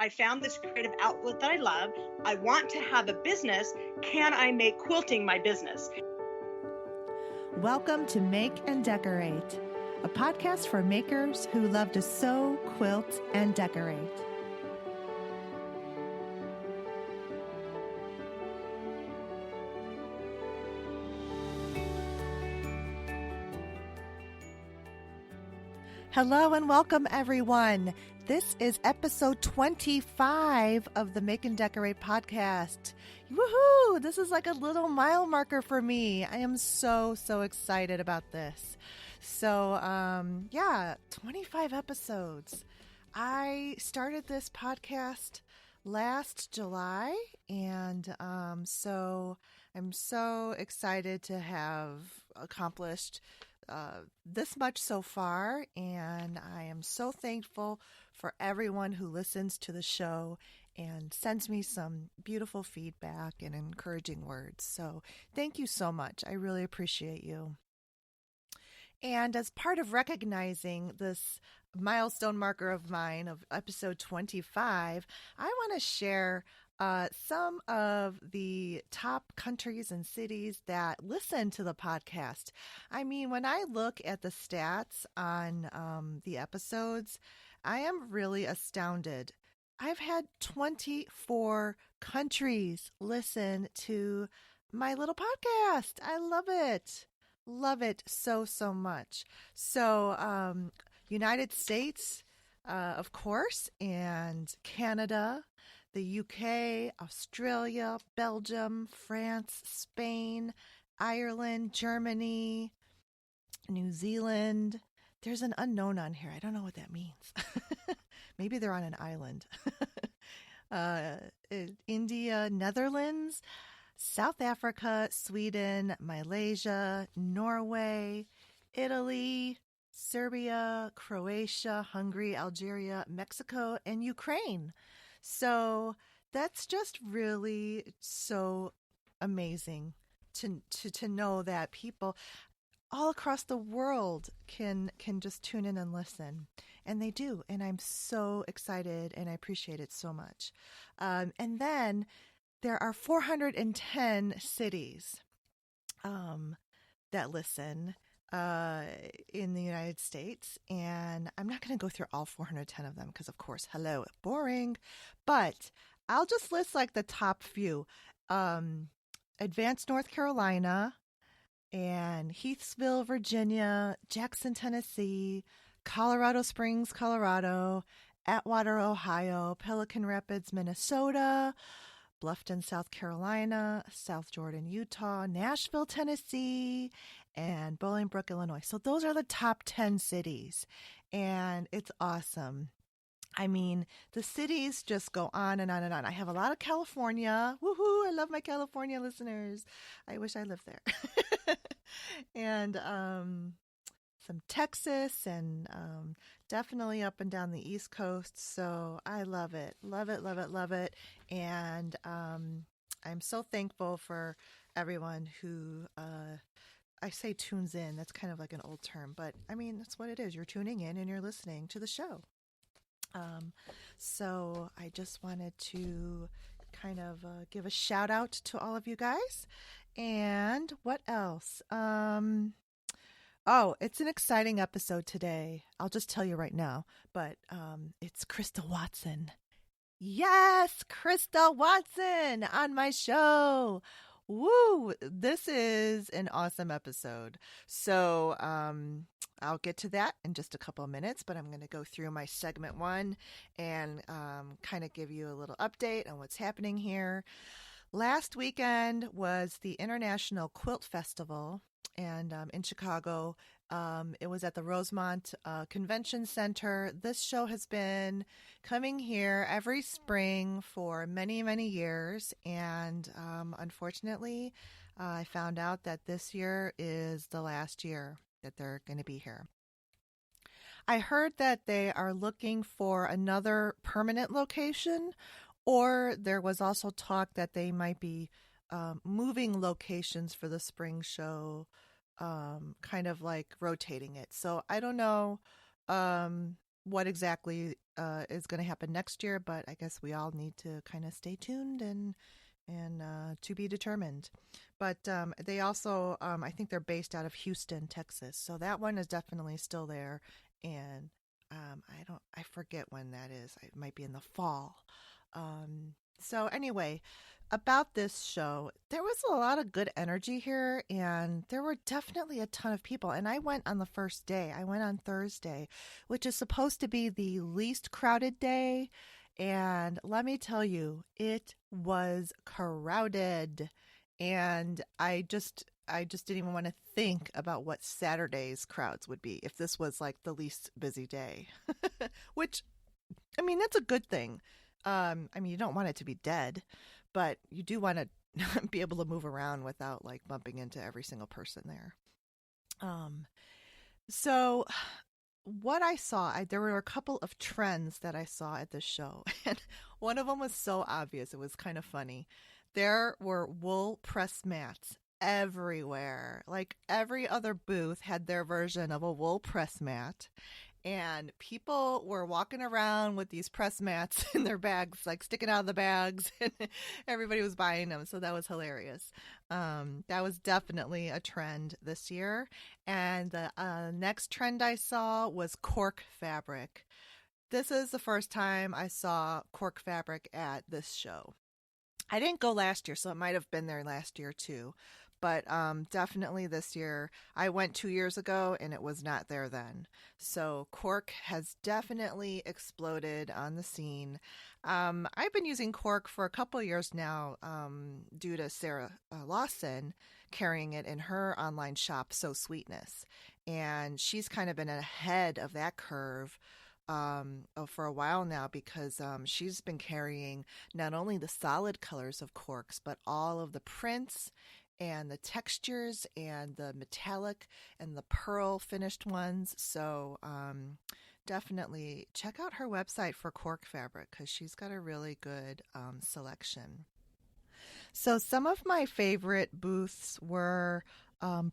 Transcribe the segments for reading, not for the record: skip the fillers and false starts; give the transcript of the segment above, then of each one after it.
I found this creative outlet that I love. I want to have a business. Can I make quilting my business? Welcome to Make and Decorate, a podcast for makers who love to sew, quilt, and decorate. Hello and welcome, everyone. This is episode 25 of the Make and Decorate podcast. Woohoo! This is like a little mile marker for me. I am so excited about this. So, 25 episodes. I started this podcast last July, and so I'm so excited to have accomplished this much so far, and I am so thankful for everyone who listens to the show and sends me some beautiful feedback and encouraging words. So thank you so much. I really appreciate you. And as part of recognizing this milestone marker of mine of episode 25, I want to share some of the top countries and cities that listen to the podcast. I mean, when I look at the stats on the episodes, I am really astounded. I've had 24 countries listen to my little podcast. I love it. Love it so much. So, United States, of course, and Canada, the UK, Australia, Belgium, France, Spain, Ireland, Germany, New Zealand. There's an unknown on here. I don't know what that means. Maybe they're on an island. India, Netherlands, South Africa, Sweden, Malaysia, Norway, Italy, Serbia, Croatia, Hungary, Algeria, Mexico, and Ukraine. So that's just really so amazing to know that people all across the world can just tune in and listen. And they do. And I'm so excited and I appreciate it so much. And then there are 410 cities that listen in the United States, and I'm not going to go through all 410 of them because, of course, hello, boring, but I'll just list like the top few. Advanced, North Carolina, and Heathsville, Virginia, Jackson, Tennessee, Colorado Springs, Colorado, Atwater, Ohio, Pelican Rapids, Minnesota, Bluffton, South Carolina, South Jordan, Utah, Nashville, Tennessee, and Bolingbrook, Illinois. So those are the top 10 cities, and it's awesome. I mean, the cities just go on and on and on. I have a lot of California. Woohoo! I love my California listeners. I wish I lived there. And some Texas and definitely up and down the East Coast. So I love it. Love it, love it, love it. And I'm so thankful for everyone who, I say tunes in. That's kind of like an old term, but I mean, that's what it is. You're tuning in and you're listening to the show. So I just wanted to kind of give a shout out to all of you guys. And what else? Oh, it's an exciting episode today. I'll just tell you right now, but it's Christa Watson. Yes, Christa Watson on my show. Woo! This is an awesome episode. So I'll get to that in just a couple of minutes, but I'm going to go through my segment one and kind of give you a little update on what's happening here. Last weekend was the International Quilt Festival, and in Chicago, it was at the Rosemont Convention Center. This show has been coming here every spring for many years, and unfortunately, I found out that this year is the last year that they're going to be here. I heard that they are looking for another permanent location, or there was also talk that they might be moving locations for the spring show, kind of like rotating it. So I don't know what exactly is going to happen next year, but I guess we all need to kind of stay tuned and to be determined. But they also, I think they're based out of Houston, Texas. So that one is definitely still there. And I forget when that is. It might be in the fall. So anyway, about this show, there was a lot of good energy here, and there were definitely a ton of people. And I went on the first day. I went on Thursday, which is supposed to be the least crowded day. And let me tell you, it was crowded. And I just didn't even want to think about what Saturday's crowds would be if this was like the least busy day. Which, I mean, that's a good thing. I mean, you don't want it to be dead, but you do want to be able to move around without like bumping into every single person there. Um, so what I saw, there were a couple of trends that I saw at the show, and one of them was so obvious. It was kind of funny. There were wool press mats everywhere. Like every other booth had their version of a wool press mat. And people were walking around with these press mats in their bags, like sticking out of the bags, and everybody was buying them. So that was hilarious. That was definitely a trend this year. And the next trend I saw was cork fabric. This is the first time I saw cork fabric at this show. I didn't go last year, so it might have been there last year too. But definitely this year. I went 2 years ago and it was not there then. So cork has definitely exploded on the scene. I've been using cork for a couple years now due to Sarah Lawson carrying it in her online shop, So Sweetness. And she's kind of been ahead of that curve for a while now because she's been carrying not only the solid colors of corks, but all of the prints and the textures and the metallic and the pearl finished ones. So definitely check out her website for cork fabric because she's got a really good selection. So some of my favorite booths were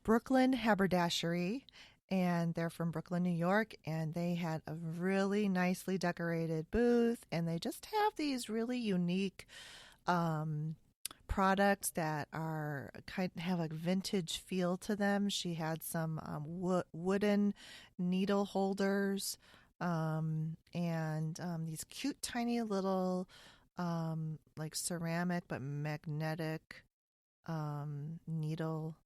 Brooklyn Haberdashery, and they're from Brooklyn, New York, and they had a really nicely decorated booth, and they just have these really unique products that are kind of have a vintage feel to them. She had some wooden needle holders and these cute tiny little like ceramic but magnetic needle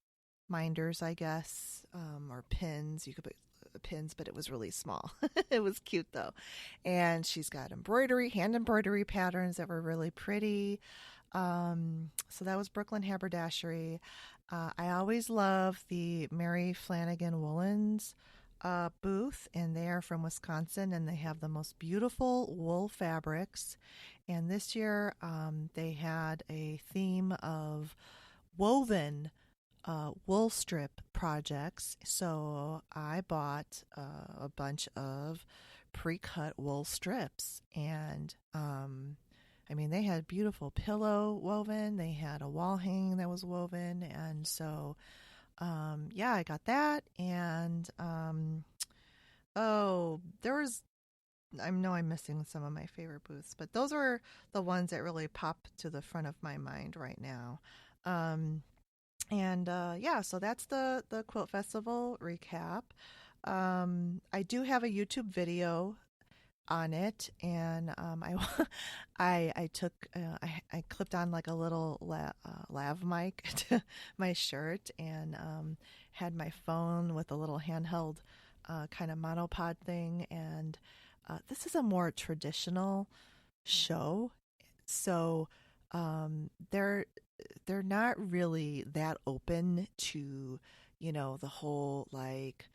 minders, I guess, or pins. You could put pins, but it was really small. It was cute though. And she's got hand embroidery patterns that were really pretty. So that was Brooklyn Haberdashery. I always love the Mary Flanagan Woolens booth, and they are from Wisconsin, and they have the most beautiful wool fabrics. And this year, they had a theme of woven wool strip projects. So I bought a bunch of pre-cut wool strips, and I mean, they had beautiful pillow woven. They had a wall hanging that was woven, and so yeah, I got that. And oh, there was. I know I'm missing some of my favorite booths, but those are the ones that really pop to the front of my mind right now. And yeah, so that's the Quilt Festival recap. I do have a YouTube video on it, and I took I clipped on like a little lav mic to my shirt, and had my phone with a little handheld kind of monopod thing, and this is a more traditional show, so they're not really that open to, the whole like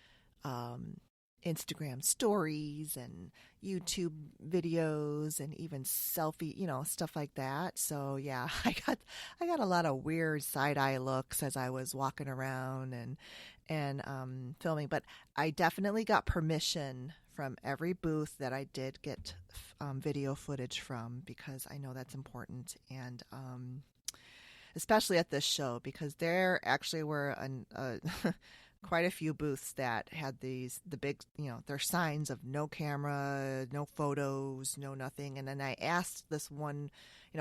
Instagram stories and YouTube videos and even selfie, stuff like that. So yeah, I got a lot of weird side eye looks as I was walking around and filming, but I definitely got permission from every booth that I did get video footage from, because I know that's important. And especially at this show, because there actually were quite a few booths that had the big, their signs of no camera, no photos, no nothing. And then I asked this one,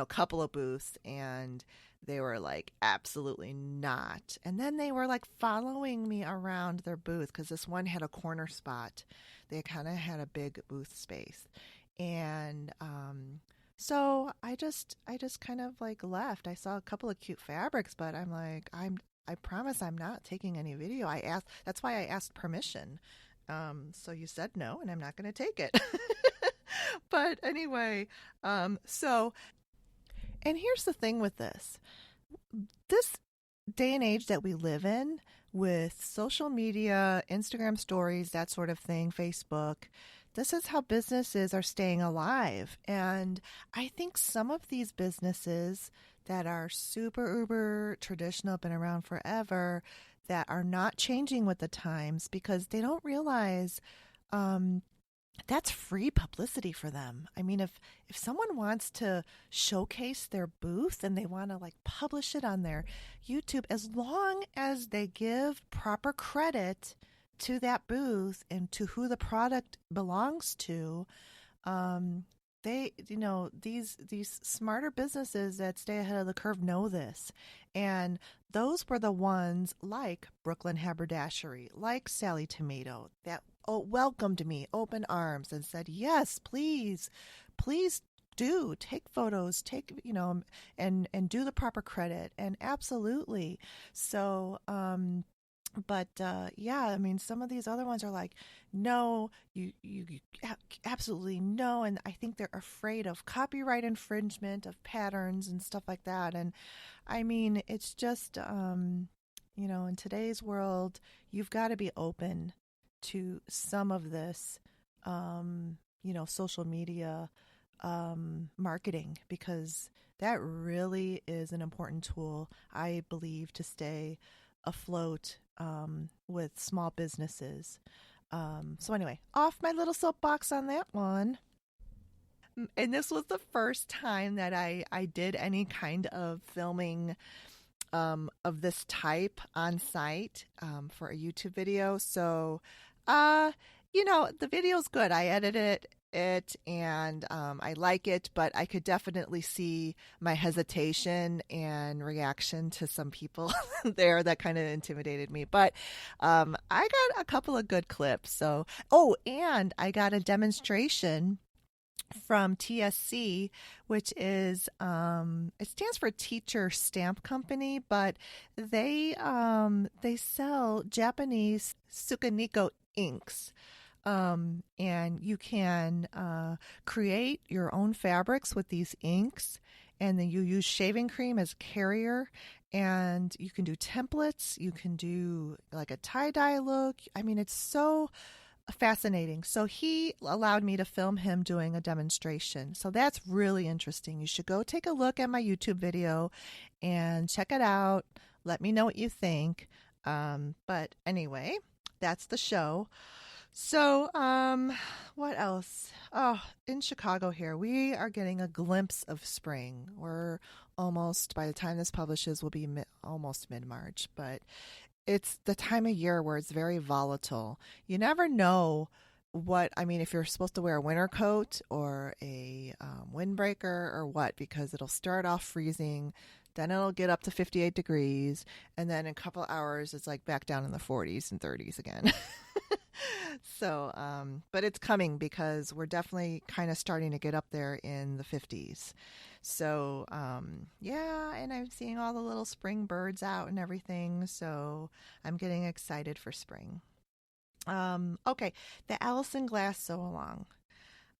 couple of booths, and they were like, absolutely not. And then they were like following me around their booth because this one had a corner spot. They kind of had a big booth space. And so I just kind of like left. I saw a couple of cute fabrics, but I'm like, I promise I'm not taking any video. That's why I asked permission. So you said no, and I'm not going to take it. But anyway, so, and here's the thing with this day and age that we live in with social media, Instagram stories, that sort of thing, Facebook, this is how businesses are staying alive. And I think some of these businesses that are super uber traditional, been around forever, that are not changing with the times because they don't realize that's free publicity for them. I mean, if someone wants to showcase their booth and they want to like publish it on their YouTube, as long as they give proper credit to that booth and to who the product belongs to, they, these smarter businesses that stay ahead of the curve know this. And those were the ones like Brooklyn Haberdashery, like Sally Tomato, that welcomed me open arms and said, yes, please do take photos, and do the proper credit. And absolutely. So, but yeah, I mean, some of these other ones are like, no, you absolutely no. And I think they're afraid of copyright infringement of patterns and stuff like that. And I mean, it's just, in today's world, you've got to be open to some of this, social media marketing, because that really is an important tool, I believe, to stay afloat with small businesses. So anyway, off my little soapbox on that one. And this was the first time that I did any kind of filming of this type on site for a YouTube video. So, the video's good. I edited it and I like it, but I could definitely see my hesitation and reaction to some people there that kind of intimidated me. But I got a couple of good clips. So, and I got a demonstration from TSC, which is it stands for Teacher Stamp Company, but they sell Japanese Sukaniko inks. And you can create your own fabrics with these inks, and then you use shaving cream as carrier, and you can do templates, you can do like a tie-dye look. I mean, it's so fascinating. So he allowed me to film him doing a demonstration. So that's really interesting. You should go take a look at my YouTube video and check it out. Let me know what you think. But anyway, that's the show. So, what else? Oh, in Chicago here, we are getting a glimpse of spring. We're almost, by the time this publishes, we'll be almost mid-March, but it's the time of year where it's very volatile. You never know if you're supposed to wear a winter coat or a windbreaker or what, because it'll start off freezing, then it'll get up to 58 degrees, and then in a couple hours, it's like back down in the 40s and 30s again. So, but it's coming because we're definitely kind of starting to get up there in the 50s. So, yeah, and I'm seeing all the little spring birds out and everything. So I'm getting excited for spring. Okay, the Allison Glass sew along.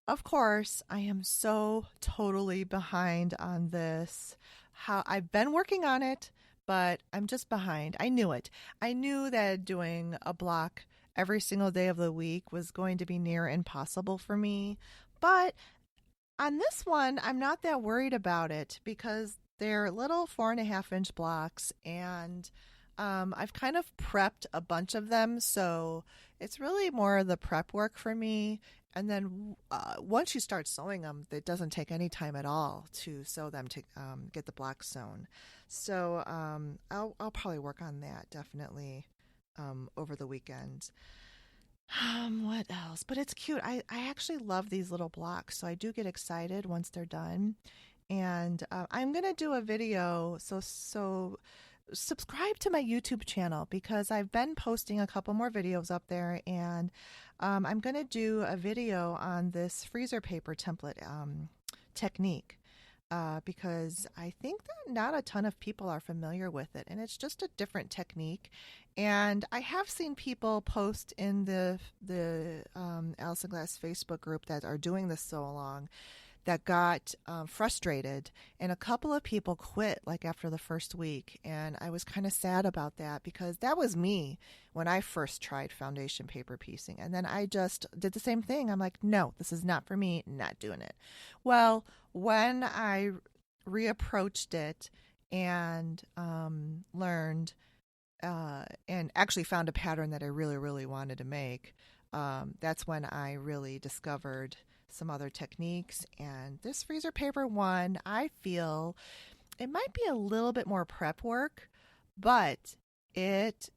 Of course, I am so totally behind on this. I've been working on it, but I'm just behind. I knew it. I knew that doing a block every single day of the week was going to be near impossible for me. But on this one, I'm not that worried about it because they're little 4.5-inch blocks, and I've kind of prepped a bunch of them. So it's really more of the prep work for me. And then once you start sewing them, it doesn't take any time at all to sew them to get the blocks sewn. So I'll probably work on that definitely over the weekend. What else? But it's cute. I actually love these little blocks, so I do get excited once they're done. And I'm gonna do a video, so subscribe to my YouTube channel because I've been posting a couple more videos up there, and I'm gonna do a video on this freezer paper template technique. Because I think that not a ton of people are familiar with it, and it's just a different technique. And I have seen people post in the Allison Glass Facebook group that are doing this so long that got frustrated, and a couple of people quit like after the first week, and I was kind of sad about that because that was me when I first tried foundation paper piecing, and then I just did the same thing. I'm like, no, this is not for me, not doing it. Well, when I reapproached it and learned and actually found a pattern that I really, really wanted to make, that's when I really discovered some other techniques. And this freezer paper one, I feel it might be a little bit more prep work, but it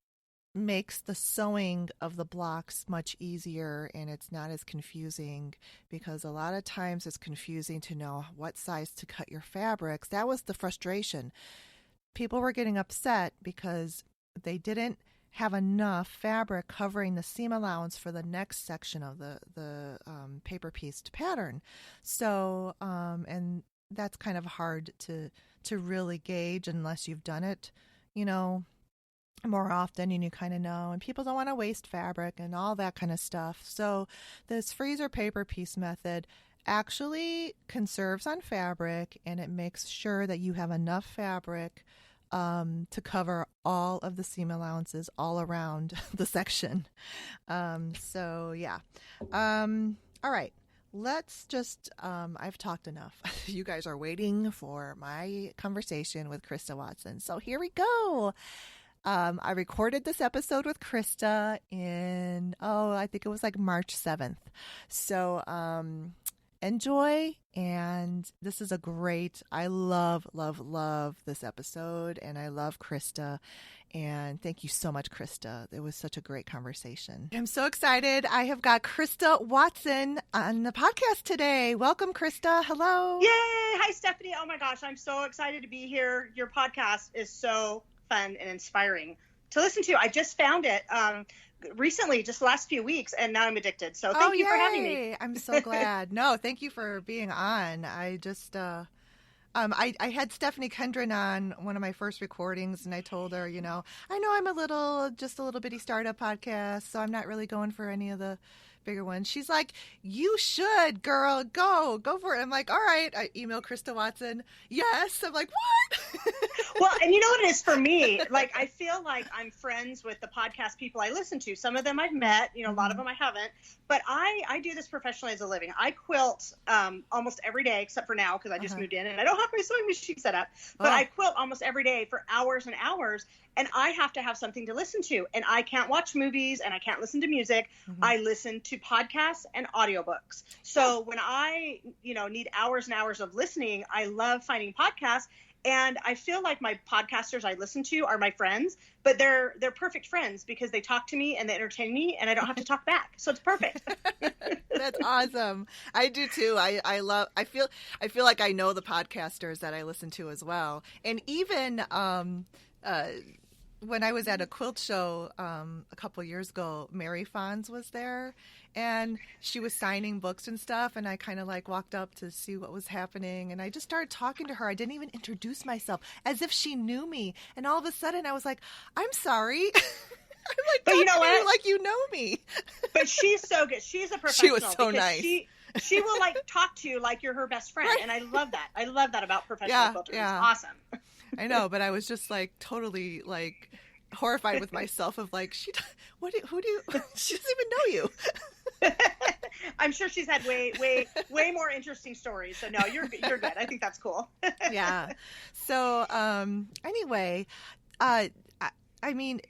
makes the sewing of the blocks much easier, and it's not as confusing because a lot of times it's confusing to know what size to cut your fabrics. That was the frustration. People were getting upset because they didn't have enough fabric covering the seam allowance for the next section of the paper pieced pattern. So, and that's kind of hard to really gauge unless you've done it, more often, and you kind of know, and people don't want to waste fabric and all that kind of stuff. So this freezer paper piece method actually conserves on fabric, and it makes sure that you have enough fabric to cover all of the seam allowances all around the section. So yeah. All right. Let's just, I've talked enough. You guys are waiting for my conversation with Christa Watson. So here we go. I recorded this episode with Christa in, I think it was like March 7th. So enjoy. And this is I love, love, love this episode. And I love Christa. And thank you so much, Christa. It was such a great conversation. I'm so excited. I have got Christa Watson on the podcast today. Welcome, Christa. Hello. Yay. Hi, Stephanie. Oh my gosh. I'm so excited to be here. Your podcast is so fun and inspiring to listen to. I just found it recently, just the last few weeks, and now I'm addicted. So thank you for having me. I'm so glad. No, thank you for being on. I just I had Stephanie Kendron on one of my first recordings, and I told her, I know I'm just a little bitty startup podcast, so I'm not really going for any of the bigger ones. She's like, you should, girl, go for it. I'm like, all right. I email Christa Watson. Yes. I'm like, what? Well, and you know what it is for me? Like, I feel like I'm friends with the podcast people I listen to. Some of them I've met, a lot of them I haven't, but I do this professionally as a living. I quilt almost every day, except for now, because I just moved in and I don't have my sewing machine set up, but I quilt almost every day for hours and hours, and I have to have something to listen to, and I can't watch movies and I can't listen to music. I listen to podcasts and audiobooks. So when I, need hours and hours of listening, I love finding podcasts. And I feel like my podcasters I listen to are my friends, but they're perfect friends because they talk to me and they entertain me, and I don't have to talk back. So it's perfect. That's awesome. I do too. I feel like I know the podcasters that I listen to as well. And even when I was at a quilt show a couple years ago, Mary Fonz was there, and she was signing books and stuff, and I kind of walked up to see what was happening, and I just started talking to her. I didn't even introduce myself, as if she knew me, and all of a sudden I was like, I'm sorry. I'm like, but you know what? Like, you know me. But she's so good. She's a professional. She was so nice. She will talk to you like you're her best friend, right. And I love that. I love that about professional quilters. Yeah. It's awesome. I know, but I was just totally horrified with myself of she doesn't even know you. I'm sure she's had way more interesting stories. So no, you're good. I think that's cool. Yeah. So anyway, I mean,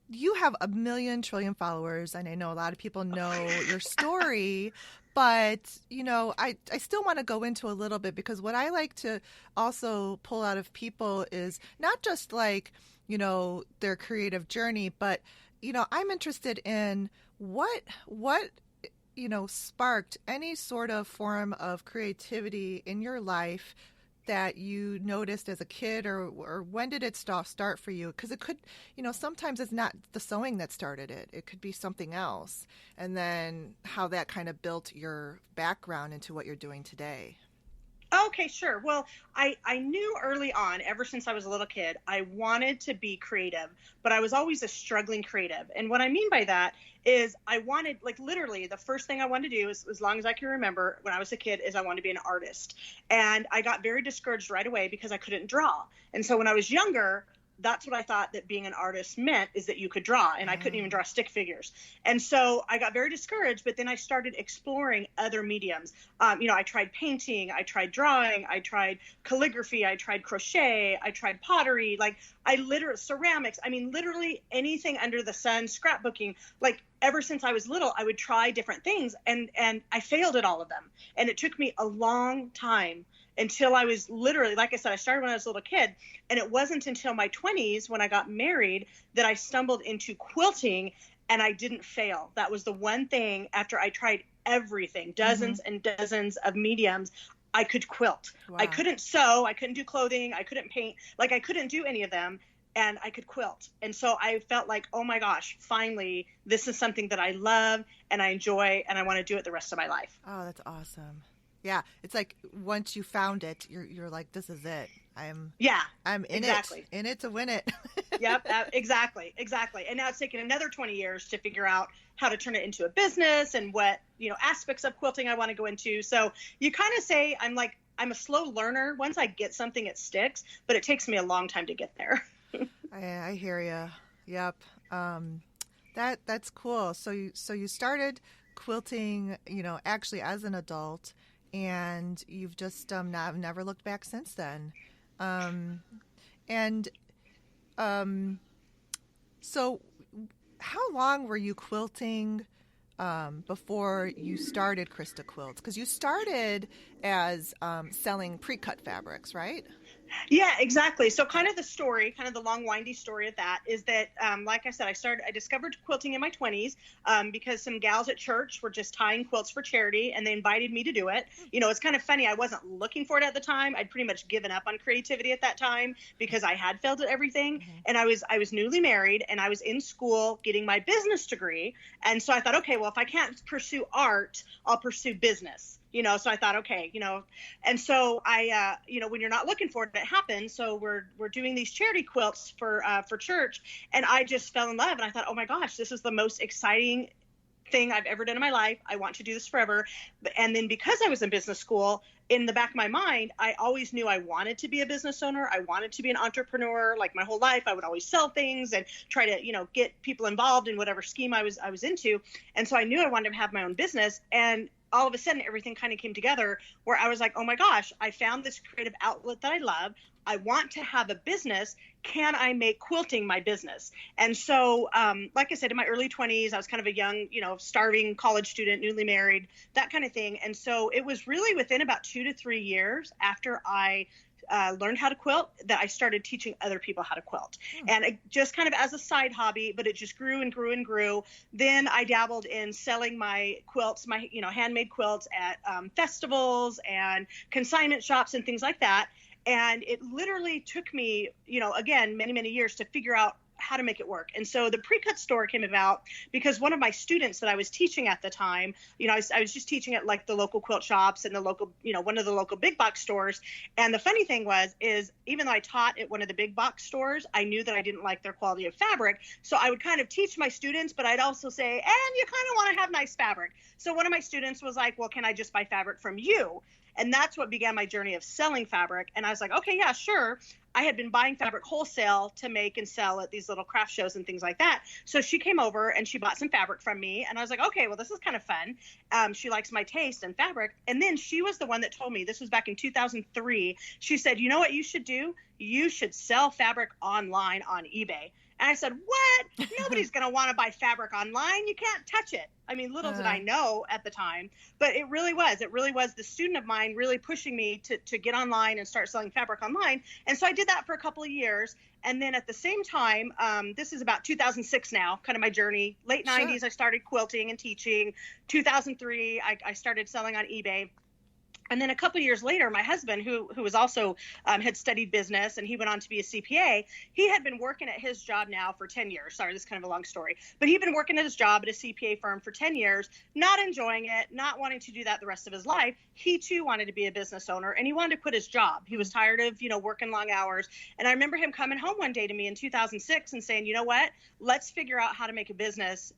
you have 1 million trillion followers, and I know a lot of people know your story. But, I still want to go into a little bit, because what I like to also pull out of people is not just their creative journey, but I'm interested in what sparked any sort of form of creativity in your life that you noticed as a kid, or when did it start for you? Because it could, sometimes it's not the sewing that started it. It could be something else. And then how that kind of built your background into what you're doing today. Okay, sure. Well, I knew early on, ever since I was a little kid, I wanted to be creative, but I was always a struggling creative. And what I mean by that is I wanted, like, literally the first thing I wanted to do, is, as long as I can remember when I was a kid, is I wanted to be an artist. And I got very discouraged right away because I couldn't draw. And so when I was younger, that's what I thought that being an artist meant, is that you could draw, and I couldn't even draw stick figures. And so I got very discouraged, but then I started exploring other mediums. I tried painting, I tried drawing, I tried calligraphy, I tried crochet, I tried pottery, ceramics. I mean, literally anything under the sun, scrapbooking. Like, ever since I was little, I would try different things, and I failed at all of them. And it took me a long time until I was literally, like I said, I started when I was a little kid, and it wasn't until my 20s when I got married that I stumbled into quilting, and I didn't fail. That was the one thing, after I tried everything, dozens and dozens of mediums, I could quilt. Wow. I couldn't sew, I couldn't do clothing, I couldn't paint, I couldn't do any of them, and I could quilt. And so I felt like, oh my gosh, finally, this is something that I love and I enjoy, and I want to do it the rest of my life. Oh, that's awesome. Yeah, it's like once you found it, you're like, this is it. I'm in it to win it. Yep, exactly. And now it's taken another 20 years to figure out how to turn it into a business and what, aspects of quilting I want to go into. So you kind of say, I'm a slow learner. Once I get something, it sticks, but it takes me a long time to get there. I hear you. Yep. That's cool. So you started quilting, actually as an adult, and you've just never looked back since then. So how long were you quilting before you started Christa Quilts? Because you started as selling pre-cut fabrics, right? Yeah, exactly. So kind of the long, windy story of that is that, like I said, I discovered quilting in my 20s because some gals at church were just tying quilts for charity, and they invited me to do it. It's kind of funny. I wasn't looking for it at the time. I'd pretty much given up on creativity at that time because I had failed at everything. Mm-hmm. And I was newly married, and I was in school getting my business degree. And so I thought, okay, well, if I can't pursue art, I'll pursue business. So I thought, okay, and so I, when you're not looking for it, it happens. So we're doing these charity quilts for church, and I just fell in love, and I thought, oh my gosh, this is the most exciting thing I've ever done in my life. I want to do this forever. And then because I was in business school, in the back of my mind, I always knew I wanted to be a business owner. I wanted to be an entrepreneur. Like, my whole life, I would always sell things and try to, get people involved in whatever scheme I was into. And so I knew I wanted to have my own business. And all of a sudden, everything kind of came together where I was like, oh my gosh, I found this creative outlet that I love. I want to have a business. Can I make quilting my business? And so, like I said, in my early 20s, I was kind of a young, starving college student, newly married, that kind of thing. And so it was really within about 2 to 3 years after I learned how to quilt that I started teaching other people how to quilt. And it just kind of as a side hobby, but it just grew and grew and grew. Then I dabbled in selling my quilts, my handmade quilts at festivals and consignment shops and things like that. And it literally took me, again, many, many years to figure out how to make it work. And so the pre-cut store came about because one of my students that I was teaching at the time, I was just teaching at like the local quilt shops and the local, one of the local big box stores. And the funny thing is even though I taught at one of the big box stores, I knew that I didn't like their quality of fabric. So I would kind of teach my students, but I'd also say, and you kind of want to have nice fabric. So one of my students was like, well, can I just buy fabric from you? And that's what began my journey of selling fabric. And I was like, okay, yeah, sure. I had been buying fabric wholesale to make and sell at these little craft shows and things like that. So she came over and she bought some fabric from me. And I was like, okay, well, this is kind of fun. She likes my taste in fabric. And then she was the one that told me, this was back in 2003. She said, you know what you should do? You should sell fabric online on eBay. And I said, what? Nobody's going to want to buy fabric online. You can't touch it. I mean, little did I know at the time, but it really was the student of mine really pushing me to get online and start selling fabric online. And so I did that for a couple of years. And then at the same time, this is about 2006 now, kind of my journey. Late 90s, I started quilting and teaching. 2003, I started selling on eBay. And then a couple of years later, my husband, who was also had studied business, and he went on to be a CPA, he had been working at his job now for 10 years. Sorry, this is kind of a long story. But he'd been working at his job at a CPA firm for 10 years, not enjoying it, not wanting to do that the rest of his life. He, too, wanted to be a business owner, and he wanted to quit his job. He was tired of, working long hours. And I remember him coming home one day to me in 2006 and saying, you know what, let's figure out how to make a business.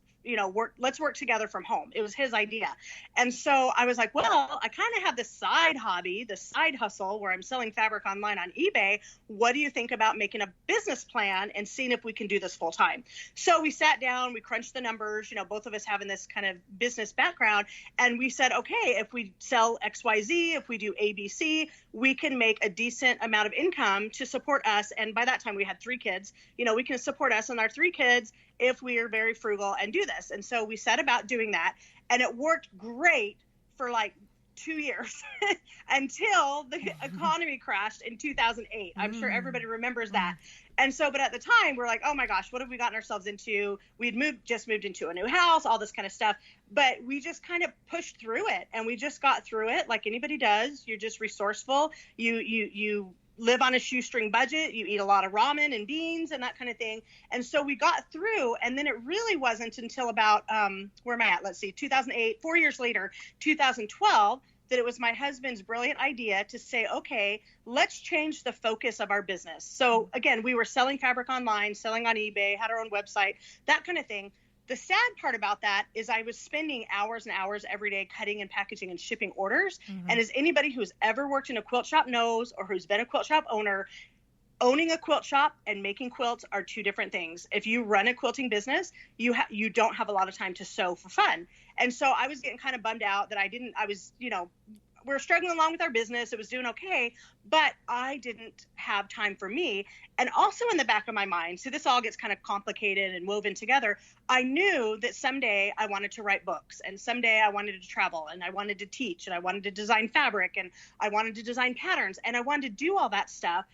Let's work together from home. It was his idea. And so I was like, well, I kind of have this side hobby, this side hustle where I'm selling fabric online on eBay. What do you think about making a business plan and seeing if we can do this full time? So we sat down, we crunched the numbers, both of us having this kind of business background. And we said, okay, if we sell XYZ, if we do ABC, we can make a decent amount of income to support us. And by that time we had 3 kids, we can support us and our 3 kids if we are very frugal and do this. And so we set about doing that, and it worked great for like 2 years until the economy crashed in 2008. I'm sure everybody remembers that. And so, but at the time we're like, oh my gosh, what have we gotten ourselves into? We'd just moved into a new house, all this kind of stuff, but we just kind of pushed through it, and we just got through it like anybody does. You're just resourceful. You live on a shoestring budget, you eat a lot of ramen and beans and that kind of thing. And so we got through, and then it really wasn't until about, where am I at? Let's see, 2008, 4 years later, 2012, that it was my husband's brilliant idea to say, okay, let's change the focus of our business. So again, we were selling fabric online, selling on eBay, had our own website, that kind of thing. The sad part about that is I was spending hours and hours every day cutting and packaging and shipping orders. And as anybody who's ever worked in a quilt shop knows, or who's been a quilt shop owner, owning a quilt shop and making quilts are 2 different things. If you run a quilting business, you don't have a lot of time to sew for fun. And so I was getting kind of bummed out that we're struggling along with our business. It was doing okay, but I didn't have time for me. And also in the back of my mind, so this all gets kind of complicated and woven together, I knew that someday I wanted to write books, and someday I wanted to travel, and I wanted to teach, and I wanted to design fabric, and I wanted to design patterns, and I wanted to do all that stuff.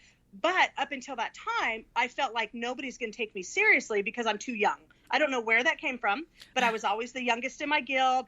But up until that time, I felt like nobody's going to take me seriously because I'm too young. I don't know where that came from, but I was always the youngest in my guild.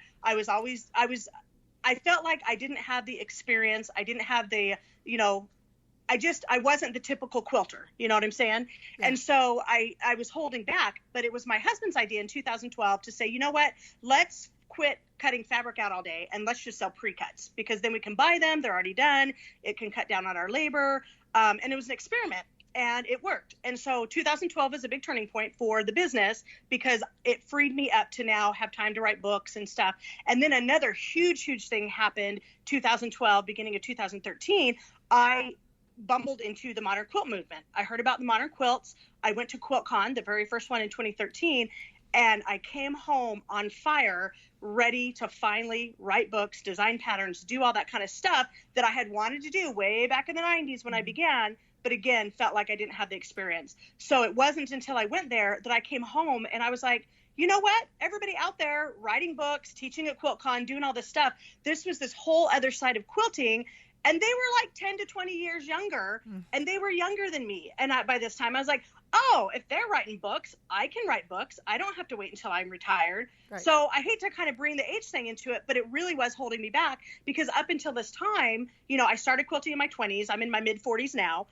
I felt like I didn't have the experience. I didn't have the, I wasn't the typical quilter. You know what I'm saying? Yeah. And so I was holding back, but it was my husband's idea in 2012 to say, you know what, let's quit cutting fabric out all day and let's just sell pre-cuts, because then we can buy them. They're already done. It can cut down on our labor. And it was an experiment. And it worked. And so 2012 is a big turning point for the business because it freed me up to now have time to write books and stuff. And then another huge thing happened 2012, beginning of 2013. I bumbled into the modern quilt movement. I heard about the modern quilts. I went to QuiltCon, the very first one in 2013, and I came home on fire, ready to finally write books, design patterns, do all that kind of stuff that I had wanted to do way back in the 90s when I began. But again, felt like I didn't have the experience. So it wasn't until I went there that I came home and I was like, you know what? Everybody out there writing books, teaching at QuiltCon, doing all this stuff, this was this whole other side of quilting. And they were like 10 to 20 years younger, and they were younger than me. And by this time, I was like, oh, if they're writing books, I can write books. I don't have to wait until I'm retired. Right. So I hate to kind of bring the age thing into it, but it really was holding me back because up until this time, I started quilting in my 20s. I'm in my mid 40s now.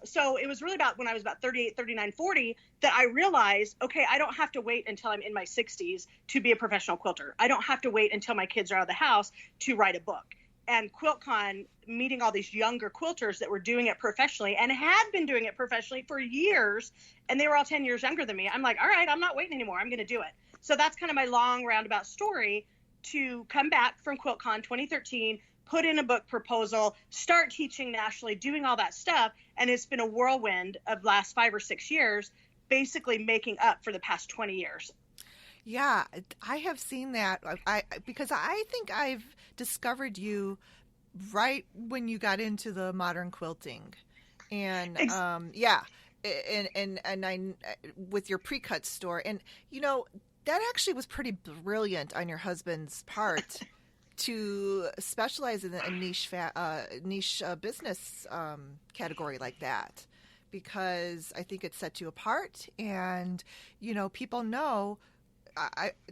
So it was really about when I was about 38, 39, 40 that I realized, okay, I don't have to wait until I'm in my 60s to be a professional quilter. I don't have to wait until my kids are out of the house to write a book. And QuiltCon, meeting all these younger quilters that were doing it professionally and had been doing it professionally for years, and they were all 10 years younger than me. I'm like, all right, I'm not waiting anymore. I'm going to do it. So that's kind of my long roundabout story to come back from QuiltCon 2013, put in a book proposal, start teaching nationally, doing all that stuff. And it's been a whirlwind of last 5 or 6 years, basically making up for the past 20 years. Yeah, I have seen that because I think I've discovered you right when you got into the modern quilting. And and I with your pre-cut store, and that actually was pretty brilliant on your husband's part to specialize in a niche business category like that, because I think it set you apart, and people know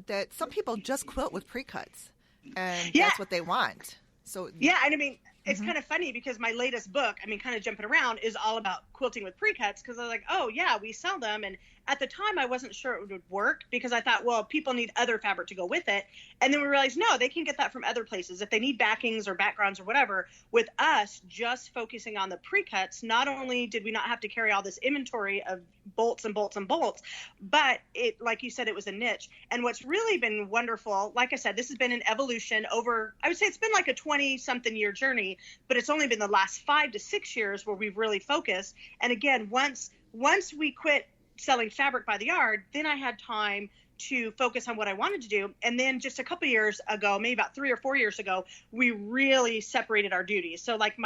that some people just quilt with pre-cuts, and that's what they want. So yeah, and I mean, it's kind of funny because my latest book, I mean, kind of jumping around, is all about quilting with pre-cuts, because I was like, oh yeah, we sell them. And at the time I wasn't sure it would work, because I thought, well, people need other fabric to go with it. And then we realized, no, they can get that from other places. If they need backings or backgrounds or whatever, with us just focusing on the pre-cuts, not only did we not have to carry all this inventory of bolts and bolts and bolts, but it, like you said, it was a niche. And what's really been wonderful, like I said, this has been an evolution over, I would say it's been like a 20-something year journey, but it's only been the last 5 to 6 years where we've really focused. And again, once we quit selling fabric by the yard, then I had time to focus on what I wanted to do. And then just a couple of years ago, maybe about 3 or 4 years ago, we really separated our duties. So like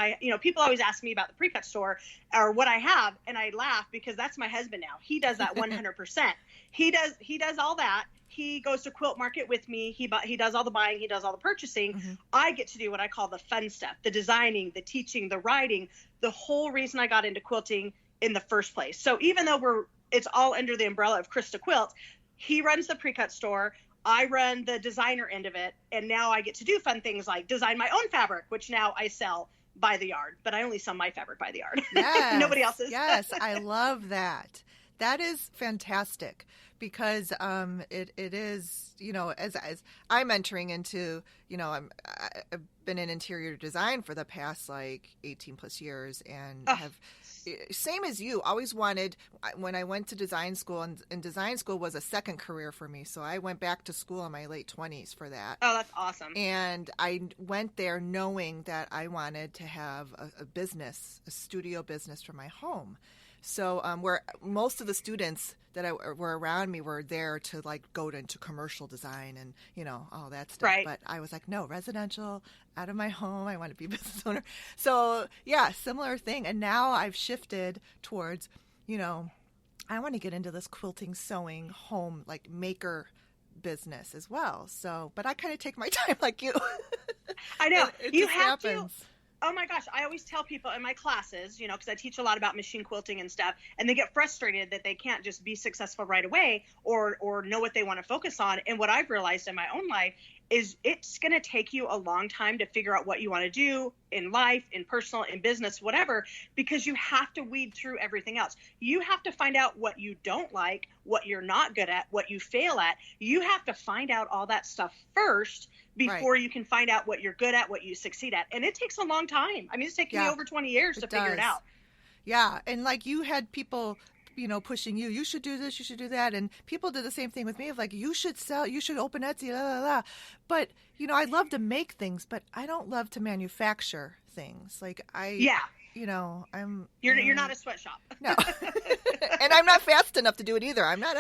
people always ask me about the pre-cut store or what I have, and I laugh because that's my husband now. He does that 100%. He does all that. He goes to Quilt Market with me. He does all the buying. He does all the purchasing. Mm-hmm. I get to do what I call the fun stuff, the designing, the teaching, the writing, the whole reason I got into quilting in the first place. So even though it's all under the umbrella of Christa Quilts, he runs the pre-cut store. I run the designer end of it. And now I get to do fun things like design my own fabric, which now I sell by the yard, but I only sell my fabric by the yard. Yes, nobody else's. Yes, I love that. That is fantastic, because it is, as I'm entering into, I've been in interior design for the past like 18 plus years, and have, same as you, always wanted, when I went to design school, and design school was a second career for me. So I went back to school in my late 20s for that. Oh, that's awesome. And I went there knowing that I wanted to have a business, a studio business for my home. So where most of the students that were around me were there to like go into commercial design and, all that stuff. Right. But I was like, no, residential, out of my home. I want to be a business owner. So yeah, similar thing. And now I've shifted towards, I want to get into this quilting, sewing, home, like maker business as well. So, but I kind of take my time like you. I know. It you just have happens. to. Oh my gosh, I always tell people in my classes, because I teach a lot about machine quilting and stuff, and they get frustrated that they can't just be successful right away or know what they want to focus on. And what I've realized in my own life is it's going to take you a long time to figure out what you want to do in life, in personal, in business, whatever, because you have to weed through everything else. You have to find out what you don't like, what you're not good at, what you fail at. You have to find out all that stuff first before you can find out what you're good at, what you succeed at. And it takes a long time. I mean, it's taken me over 20 years to figure it out. Yeah. And like you had people, pushing you should do this, you should do that. And people did the same thing with me of like, you should sell, you should open Etsy, blah, blah, blah. But, I love to make things, but I don't love to manufacture things. Like You're not a sweatshop. No. And I'm not fast enough to do it either. I'm not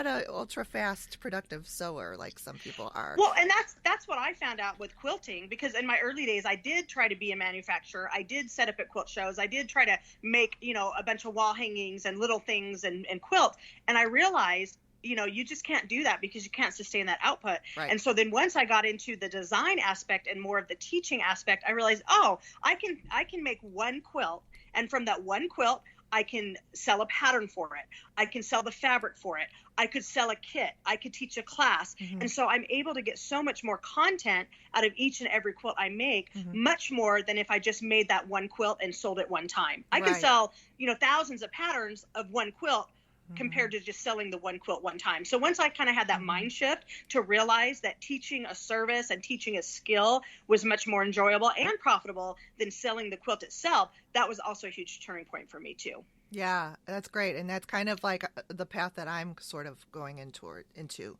a ultra fast productive sewer like some people are. Well, and that's what I found out with quilting, because in my early days I did try to be a manufacturer. I did set up at quilt shows. I did try to make, a bunch of wall hangings and little things and quilt. And I realized, you just can't do that because you can't sustain that output. Right. And so then once I got into the design aspect and more of the teaching aspect, I realized, I can make one quilt, and from that one quilt, I can sell a pattern for it. I can sell the fabric for it. I could sell a kit. I could teach a class. Mm-hmm. And so I'm able to get so much more content out of each and every quilt I make, much more than if I just made that one quilt and sold it one time. I can sell, thousands of patterns of one quilt compared to just selling the one quilt one time. So once I kind of had that mind shift to realize that teaching a service and teaching a skill was much more enjoyable and profitable than selling the quilt itself, that was also a huge turning point for me too. Yeah, that's great. And that's kind of like the path that I'm sort of going into,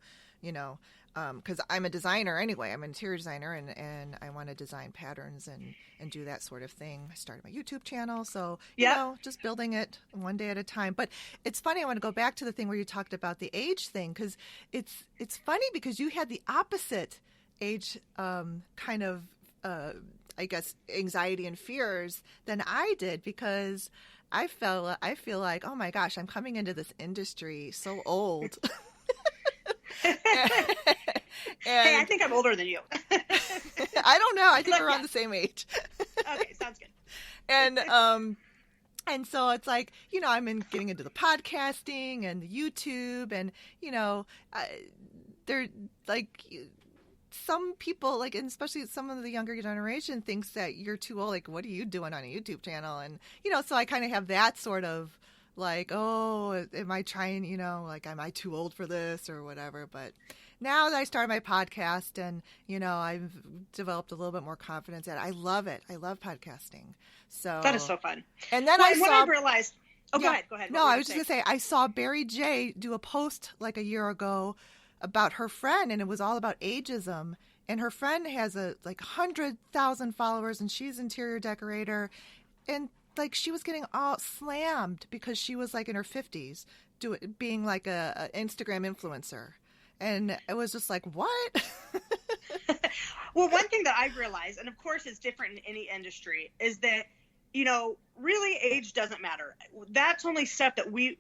because I'm a designer anyway. I'm an interior designer, and I want to design patterns and do that sort of thing. I started my YouTube channel, so just building it one day at a time. But it's funny. I want to go back to the thing where you talked about the age thing, because it's funny because you had the opposite age kind of I guess, anxiety and fears than I did, because I feel like, oh my gosh, I'm coming into this industry so old. Hey, I think I'm older than you. I don't know. I think we're around the same age. Okay, sounds good. And so it's like, I'm getting into the podcasting and the YouTube, and, they're like, some people, like, and especially some of the younger generation, thinks that you're too old. Like, what are you doing on a YouTube channel? And, so I kind of have that sort of like, oh, am I trying, like, am I too old for this or whatever? But now that I started my podcast and, I've developed a little bit more confidence that I love it. I love podcasting. So that is so fun. And then I realized, go ahead. No, I was just going to say, I saw Barry J do a post like a year ago about her friend, and it was all about ageism. And her friend has 100,000 followers, and she's interior decorator. And like, she was getting all slammed because she was like in her 50s being like a Instagram influencer. And it was just like, what? Well, one thing that I've realized, and of course it's different in any industry, is that, really age doesn't matter. That's only stuff that we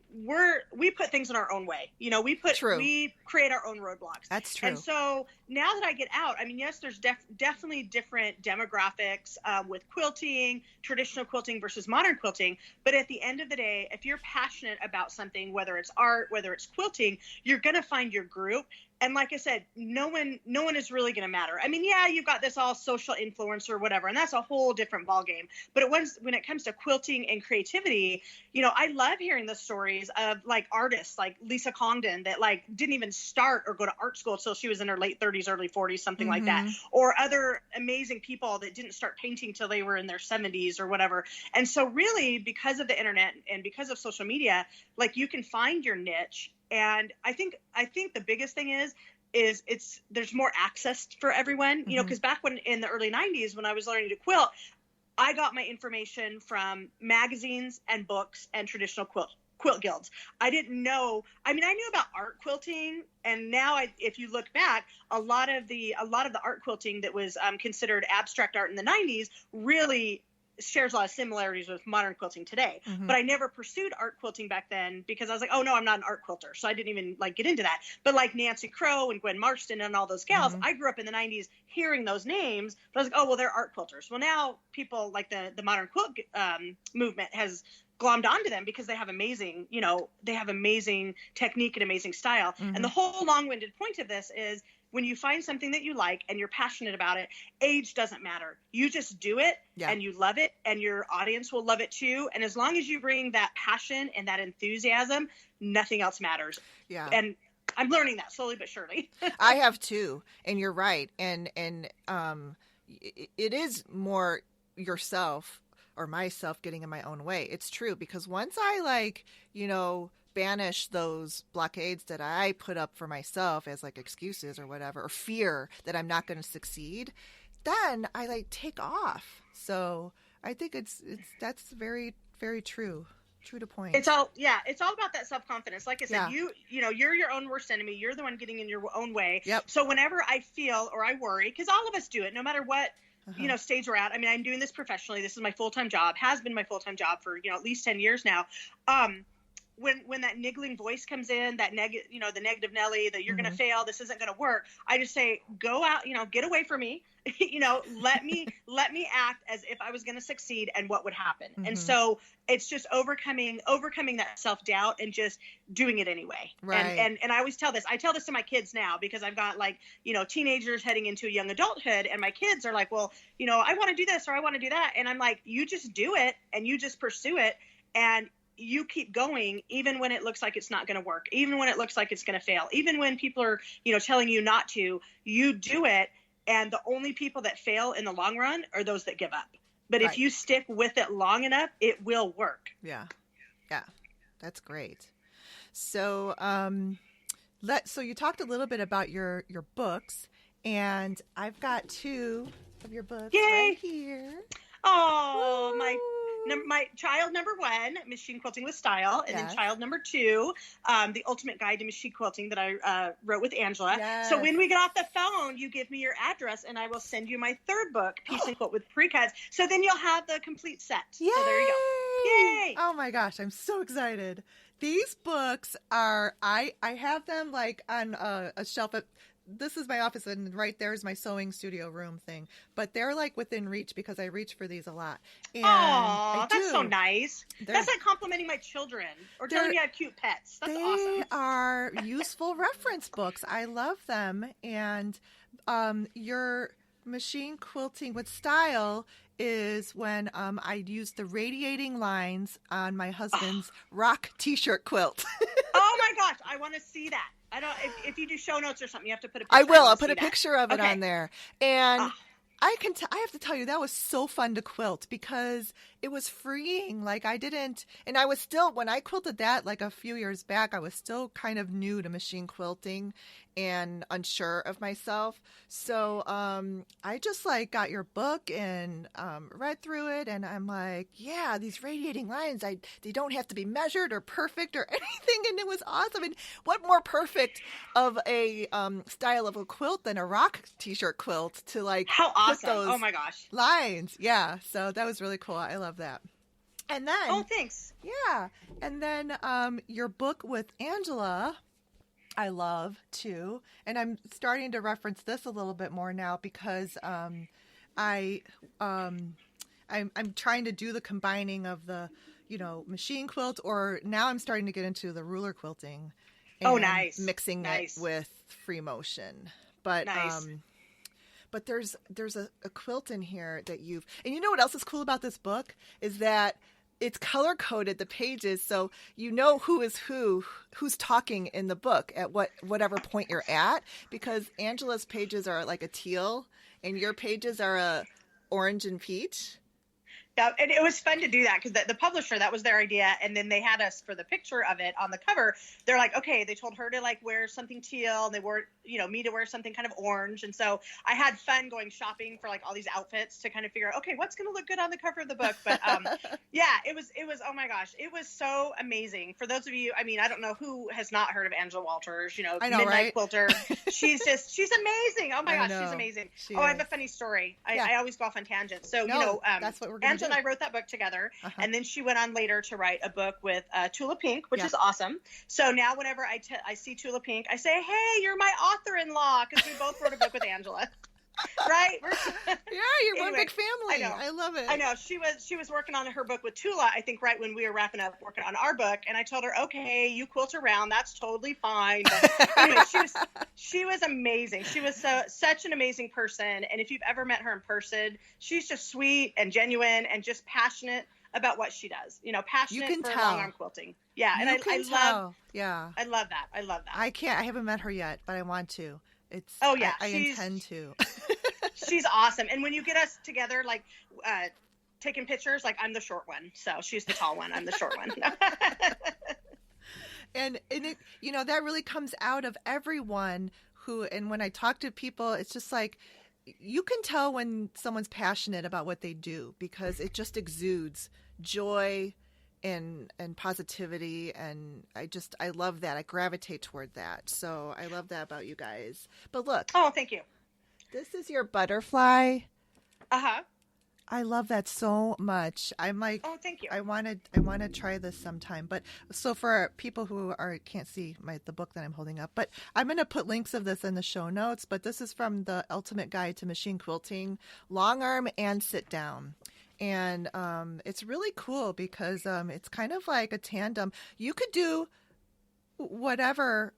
put things in our own way. We create our own roadblocks. That's true. And so now that I get out, I mean, yes, there's definitely different demographics with quilting, traditional quilting versus modern quilting. But at the end of the day, if you're passionate about something, whether it's art, whether it's quilting, you're going to find your group. And like I said, no one is really going to matter. I mean, yeah, you've got this all social influencer or whatever, and that's a whole different ballgame. But when it comes to quilting and creativity, I love hearing the stories of like artists like Lisa Congdon that like didn't even start or go to art school until she was in her late 30s, early 40s, something like that. Or other amazing people that didn't start painting till they were in their 70s or whatever. And so really, because of the internet and because of social media, like, you can find your niche. And I think the biggest thing is there's more access for everyone, because back when in the early 90s, when I was learning to quilt, I got my information from magazines and books and traditional quilt guilds. I didn't know. I mean, I knew about art quilting, and now if you look back, a lot of the art quilting that was considered abstract art in the 90s really shares a lot of similarities with modern quilting today. But I never pursued art quilting back then because I was like, oh no, I'm not an art quilter. So I didn't even like get into that. But like Nancy Crow and Gwen Marston and all those gals, I grew up in the 90s hearing those names, but I was like, oh, well, they're art quilters. Well, now people like the modern quilt movement has glommed onto them because they have amazing technique and amazing style. And the whole long-winded point of this is, when you find something that you like and you're passionate about it, age doesn't matter. You just do it and you love it, and your audience will love it too. And as long as you bring that passion and that enthusiasm, nothing else matters. Yeah. And I'm learning that slowly but surely. I have too. And you're right. And it is more yourself or myself getting in my own way. It's true, because once I banish those blockades that I put up for myself as like excuses or whatever, or fear that I'm not going to succeed, then I take off. So I think that's very, very true to point. It's all about that self-confidence. Like I said, you're your own worst enemy. You're the one getting in your own way. Yep. So whenever I feel or I worry, because all of us do it, no matter what stage we're at. I mean, I'm doing this professionally. This is my full-time job, has been my full-time job for at least 10 years now. When that niggling voice comes in, that the negative Nelly, that you're going to fail, this isn't going to work, I just say, go out, get away from me, let me act as if I was going to succeed and what would happen. And so it's just overcoming that self-doubt and just doing it anyway. Right. And I always tell this to my kids now, because I've got teenagers heading into young adulthood, and my kids are like, well, I want to do this or I want to do that. And I'm like, you just do it and you just pursue it, and you keep going, even when it looks like it's not going to work, even when it looks like it's going to fail, even when people are, telling you not to, you do it. And the only people that fail in the long run are those that give up. But if you stick with it long enough, it will work. Yeah. Yeah. That's great. So, so you talked a little bit about your books, and I've got 2 of your books right here. Oh, Woo! My child number 1, Machine Quilting with Style, and then child number 2, The Ultimate Guide to Machine Quilting that I wrote with Angela. Yes. So when we get off the phone, you give me your address, and I will send you my 3rd book, Piece and Quilt with Precuts. So then you'll have the complete set. Yay! So there you go. Yay! Oh my gosh, I'm so excited. These books are, I have them like on a shelf at, this is my office, and right there is my sewing studio room thing. But they're like within reach because I reach for these a lot. Oh, that's so nice. That's like complimenting my children or telling me I have cute pets. That's awesome. They are useful reference books. I love them. And your Machine Quilting with Style is when I use the radiating lines on my husband's rock t-shirt quilt. Oh my gosh, I want to see that. I don't. If you do show notes or something, you have to put a picture. I will. I'll put a picture of it on there. And I have to tell you, that was so fun to quilt because it was freeing. Like and I was still, when I quilted that like a few years back, I was still kind of new to machine quilting and unsure of myself. So I just like got your book and read through it, and I'm like, yeah, these radiating lines, they don't have to be measured or perfect or anything, and it was awesome. And what more perfect of a style of a quilt than a rock t-shirt quilt to like how awesome those oh my gosh lines. Yeah, so that was really cool. I love that. And then thanks. Yeah, and then your book with Angela I love too, and I'm starting to reference this a little bit more now because I'm trying to do the combining of the machine quilt, or now I'm starting to get into the ruler quilting. And nice. Mixing it with free motion, but nice. But there's a quilt in here that and you know what else is cool about this book is that it's color coded, the pages, so you know who is who's talking in the book at whatever point you're at, because Angela's pages are like a teal and your pages are a orange and peach. Yeah, and it was fun to do that because the publisher, that was their idea, and then they had us for the picture of it on the cover. They're like, okay, they told her to like wear something teal, and they wore, me to wear something kind of orange, and so I had fun going shopping for like all these outfits to kind of figure out, okay, what's going to look good on the cover of the book. But yeah, it was oh my gosh, it was so amazing. For those of you, I mean, I don't know who has not heard of Angela Walters, I know, Midnight right? Quilter. She's amazing. Oh my gosh, she's amazing. I have a funny story. I always go off on tangents. So that's what we're going to do. And I wrote that book together, and then she went on later to write a book with Tula Pink, which is awesome. So now whenever I see Tula Pink, I say, hey, you're my author-in-law, because we both wrote a book with Angela. Right? You're one big family. I know. I love it. I know. She was working on her book with Tula, I think, right when we were wrapping up working on our book, and I told her, okay, you quilt around, that's totally fine. But anyway, she was amazing. She was such an amazing person, and if you've ever met her in person, she's just sweet and genuine and just passionate about what she does. Passionate for long arm quilting. Yeah, and I love that. I love that. I haven't met her yet, but I want to. I intend to. She's awesome. And when you get us together, like taking pictures, like I'm the short one. So she's the tall one. I'm the short one. and it, that really comes out of everyone and when I talk to people, it's just like, you can tell when someone's passionate about what they do because it just exudes joy and positivity, and I love that. I gravitate toward that. So I love that about you guys. But look. Oh, thank you. This is your butterfly. Uh-huh. I love that so much. I'm like, oh, thank you. I want to try this sometime. But so for people who can't see the book that I'm holding up, but I'm going to put links of this in the show notes. But this is from the Ultimate Guide to Machine Quilting, Long Arm and Sit Down. And it's really cool because it's kind of like a tandem. You could do whatever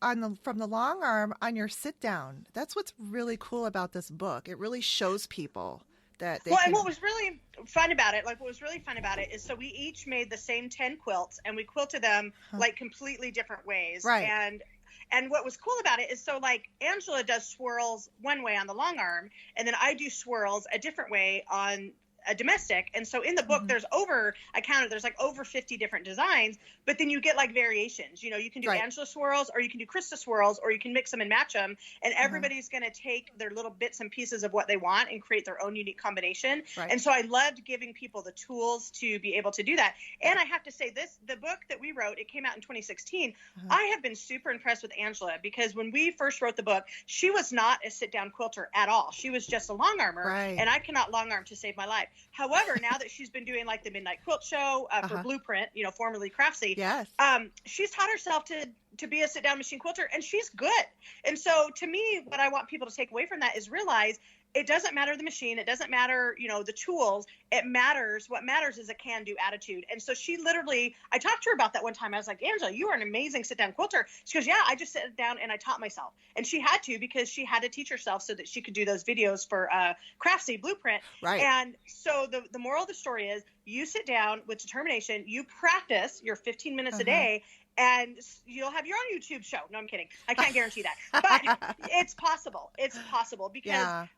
from the long arm on your sit down. That's what's really cool about this book. It really shows people that they and what was really fun about it, is so we each made the same 10 quilts and we quilted them like completely different ways. Right. And what was cool about it is, so like Angela does swirls one way on the long arm, and then I do swirls a different way on a domestic. And so in the book, there's like over 50 different designs, but then you get like variations. You know, you can do Angela swirls, or you can do Christa swirls, or you can mix them and match them. And everybody's going to take their little bits and pieces of what they want and create their own unique combination. And so I loved giving people the tools to be able to do that. And I have to say the book that we wrote, it came out in 2016. I have been super impressed with Angela, because when we first wrote the book, she was not a sit-down quilter at all. She was just a long armer, and I cannot long arm to save my life. However, now that she's been doing like the Midnight Quilt Show for Blueprint, you know, formerly Craftsy, she's taught herself to be a sit-down machine quilter, and she's good. And so to me, what I want people to take away from that is realize it doesn't matter the machine. It doesn't matter, you know, the tools. What matters is a can-do attitude. And so she literally, I talked to her about that one time. I was like, Angela, you are an amazing sit-down quilter. She goes, yeah, I just sat down and I taught myself. And she had to, because she had to teach herself so that she could do those videos for Craftsy Blueprint. And so the moral of the story is, you sit down with determination, you practice your 15 minutes a day, and you'll have your own YouTube show. No, I'm kidding. I can't guarantee that. But it's possible. It's possible, because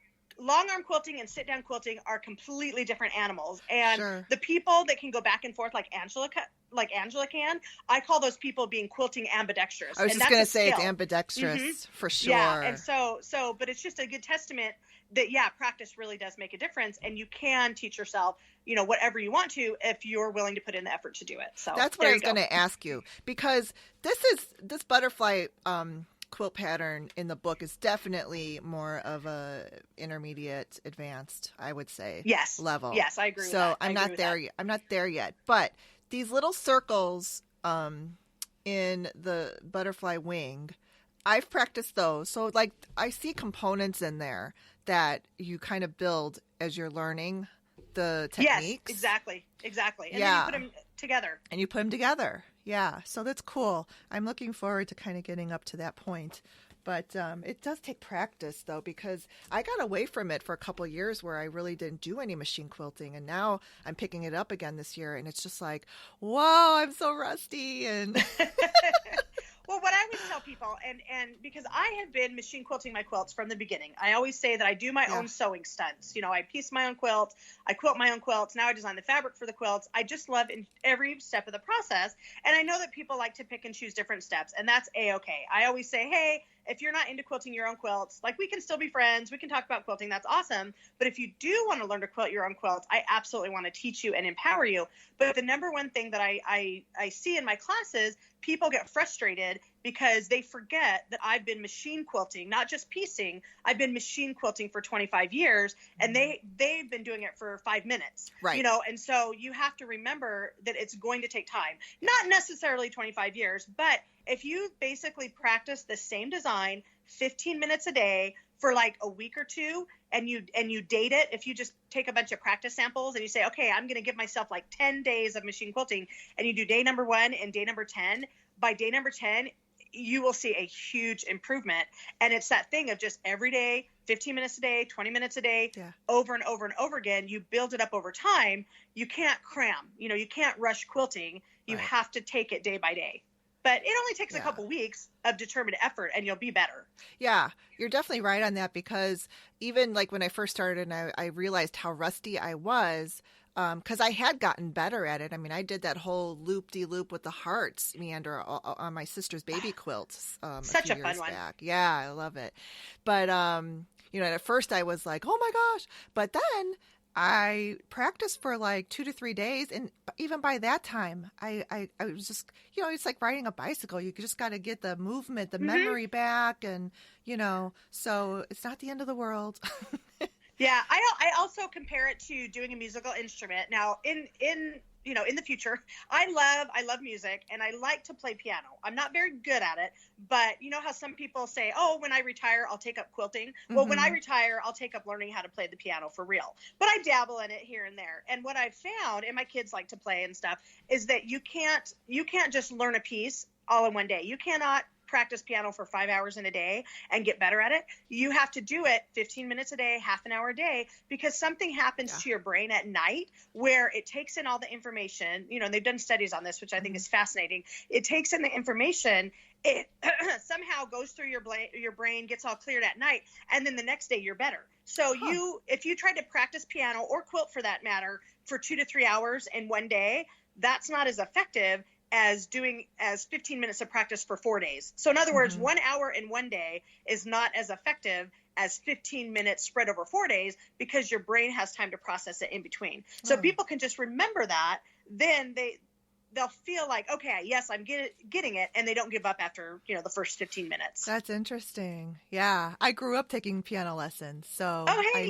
long arm quilting and sit down quilting are completely different animals. And the people that can go back and forth like Angela can, I call those people being quilting ambidextrous. I was just going to say it's ambidextrous for sure. Yeah. And so, but it's just a good testament that, practice really does make a difference, and you can teach yourself, you know, whatever you want to, if you're willing to put in the effort to do it. So that's what I was going to ask you, because this butterfly, quilt pattern in the book is definitely more of a intermediate advanced, I would say, level. Yes, I agree with So that. I'm not there yet. I'm not there yet. But these little circles in the butterfly wing, I've practiced those. So like I see components in there that you kind of build as you're learning the techniques. Yes, exactly. And then you put them together. Yeah, so that's cool. I'm looking forward to kind of getting up to that point. But it does take practice, though, because I got away from it for a couple of years where I really didn't do any machine quilting. And now I'm picking it up again this year. And it's just like, whoa, I'm so rusty. And Well, what I always tell people, and because I have been machine quilting my quilts from the beginning, I always say that I do my own sewing stunts. You know, I piece my own quilts, I quilt my own quilts. Now I design the fabric for the quilts. I just love in every step of the process. And I know that people like to pick and choose different steps, and that's A-okay. I always say, hey, if you're not into quilting your own quilts, like, we can still be friends. We can talk about quilting. That's awesome. But if you do want to learn to quilt your own quilts, I absolutely want to teach you and empower you. But the number one thing that I see in my classes, people get frustrated because they forget that I've been machine quilting, not just piecing. I've been machine quilting for 25 years, and they've been doing it for 5 minutes. Right. You know, and so you have to remember that it's going to take time. Not necessarily 25 years, but if you basically practice the same design 15 minutes a day for like a week or two, and you date it, if you just take a bunch of practice samples and you say, okay, I'm going to give myself like 10 days of machine quilting, and you do day number 1 and day number 10, by day number 10, you will see a huge improvement. And it's that thing of just every day, 15 minutes a day, 20 minutes a day, over and over and over again. You build it up over time. You can't cram, you know, you can't rush quilting. You have to take it day by day. But it only takes a couple weeks of determined effort, and you'll be better. Yeah, you're definitely right on that, because even like when I first started and I realized how rusty I was, because I had gotten better at it. I mean, I did that whole loop-de-loop with the hearts meander on my sister's baby quilts Such a few a fun years one. back. Yeah, I love it. But, you know, at first I was like, oh my gosh. But then I practiced for like 2 to 3 days, and even by that time, I was just, you know, it's like riding a bicycle. You just got to get the movement, the memory back, and, you know, so it's not the end of the world. Yeah, I also compare it to doing a musical instrument. Now, in the future, I love music, and I like to play piano. I'm not very good at it, but you know how some people say, oh, when I retire, I'll take up quilting. Well, when I retire, I'll take up learning how to play the piano for real. But I dabble in it here and there. And what I've found, and my kids like to play and stuff, is that you can't just learn a piece all in one day. You cannot practice piano for 5 hours in a day and get better at it. You have to do it 15 minutes a day, half an hour a day, because something happens to your brain at night where it takes in all the information. You know, they've done studies on this, which I think is fascinating. It takes in the information. It somehow goes through your brain, gets all cleared at night, and then the next day you're better. So if you tried to practice piano or quilt for that matter for 2 to 3 hours in one day, that's not as effective as 15 minutes of practice for 4 days. So in other words, 1 hour in one day is not as effective as 15 minutes spread over 4 days, because your brain has time to process it in between. So people can just remember that, then they'll feel like, okay, yes, I'm getting it, and they don't give up after, you know, the first 15 minutes. That's interesting. Yeah, I grew up taking piano lessons, so I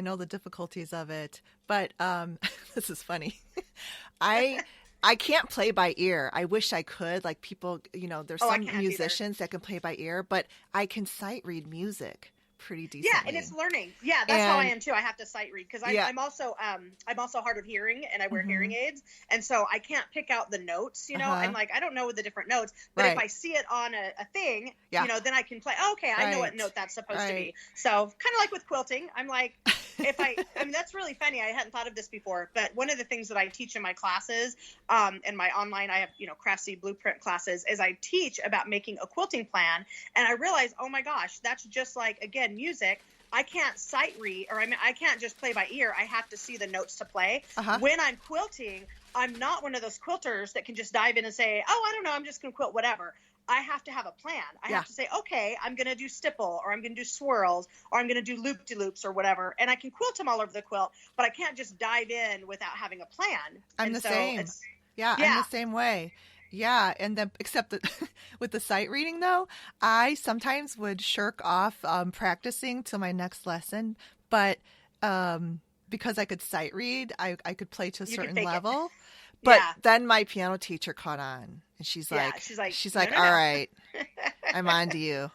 know the difficulties of it. But this is funny. I can't play by ear. I wish I could. Like people, you know, there's some musicians that can play by ear, but I can sight read music pretty decently. Yeah, and it's learning. Yeah, that's how I am too. I have to sight read because I'm also hard of hearing, and I wear hearing aids, and so I can't pick out the notes. You know, I'm like, I don't know the different notes, but if I see it on a thing, you know, then I can play. Oh, okay, I know what note that's supposed to be. So kind of like with quilting, I'm like, I mean, that's really funny. I hadn't thought of this before, but one of the things that I teach in my classes, and my online, I have, you know, Craftsy Blueprint classes, is I teach about making a quilting plan, and I realize, oh my gosh, that's just like, again, music. I can't sight read, or I can't just play by ear. I have to see the notes to play. When I'm quilting, I'm not one of those quilters that can just dive in and say, oh, I don't know, I'm just going to quilt whatever. I have to have a plan. I have to say, okay, I'm going to do stipple, or I'm going to do swirls, or I'm going to do loop-de-loops or whatever. And I can quilt them all over the quilt, but I can't just dive in without having a plan. I'm the same. I'm the same way. Yeah. And then, except that with the sight reading though, I sometimes would shirk off practicing till my next lesson, but because I could sight read, I could play to a certain level. But then my piano teacher caught on, and she's like, all right, I'm on to you.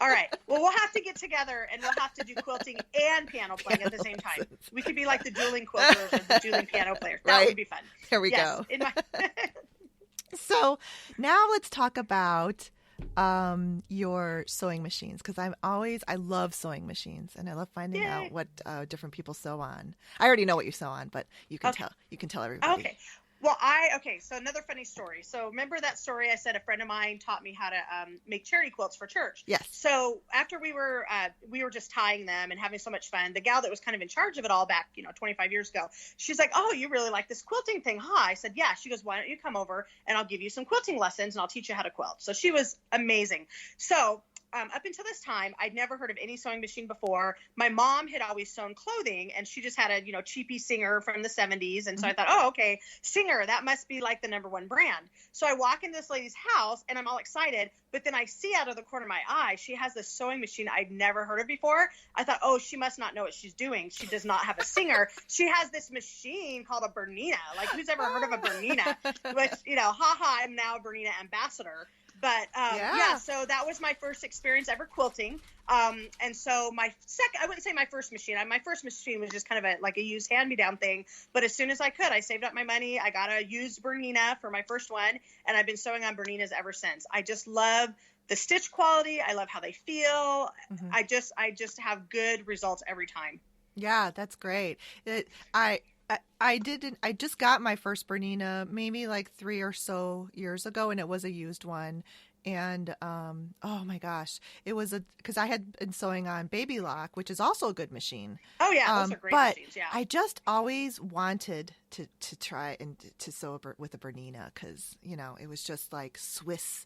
All right. Well, we'll have to get together, and we'll have to do quilting and piano playing at the same time. We could be like the dueling quilters or the dueling piano players. That would be fun. There we go. So now let's talk about your sewing machines, because I love sewing machines, and I love finding out what different people sew on. I already know what you sew on, but you can tell everybody. Okay. Well, so another funny story. So remember that story I said a friend of mine taught me how to make charity quilts for church. Yes. So after we were just tying them and having so much fun, the gal that was kind of in charge of it all back, 25 years ago, she's like, oh, you really like this quilting thing, huh? I said, yeah. She goes, why don't you come over and I'll give you some quilting lessons and I'll teach you how to quilt. So she was amazing. So up until this time, I'd never heard of any sewing machine before. My mom had always sewn clothing, and she just had a, cheapy Singer from the 70s. And so I thought, oh, okay, Singer, that must be like the #1 brand. So I walk into this lady's house, and I'm all excited. But then I see out of the corner of my eye, she has this sewing machine I'd never heard of before. I thought, oh, she must not know what she's doing. She does not have a Singer. She has this machine called a Bernina. Like, who's ever heard of a Bernina? Which, I'm now a Bernina ambassador. But so that was my first experience ever quilting. And so I wouldn't say my first machine. My first machine was just kind of a used hand-me-down thing. But as soon as I could, I saved up my money. I got a used Bernina for my first one, and I've been sewing on Berninas ever since. I just love the stitch quality. I love how they feel. I just have good results every time. Yeah, that's great. I just got my first Bernina maybe like 3 or so years ago, and it was a used one. And, oh my gosh, it was because I had been sewing on Baby Lock, which is also a good machine. Oh yeah, those are great machines, yeah. I just always wanted to try and to sew with a Bernina because, it was just like Swiss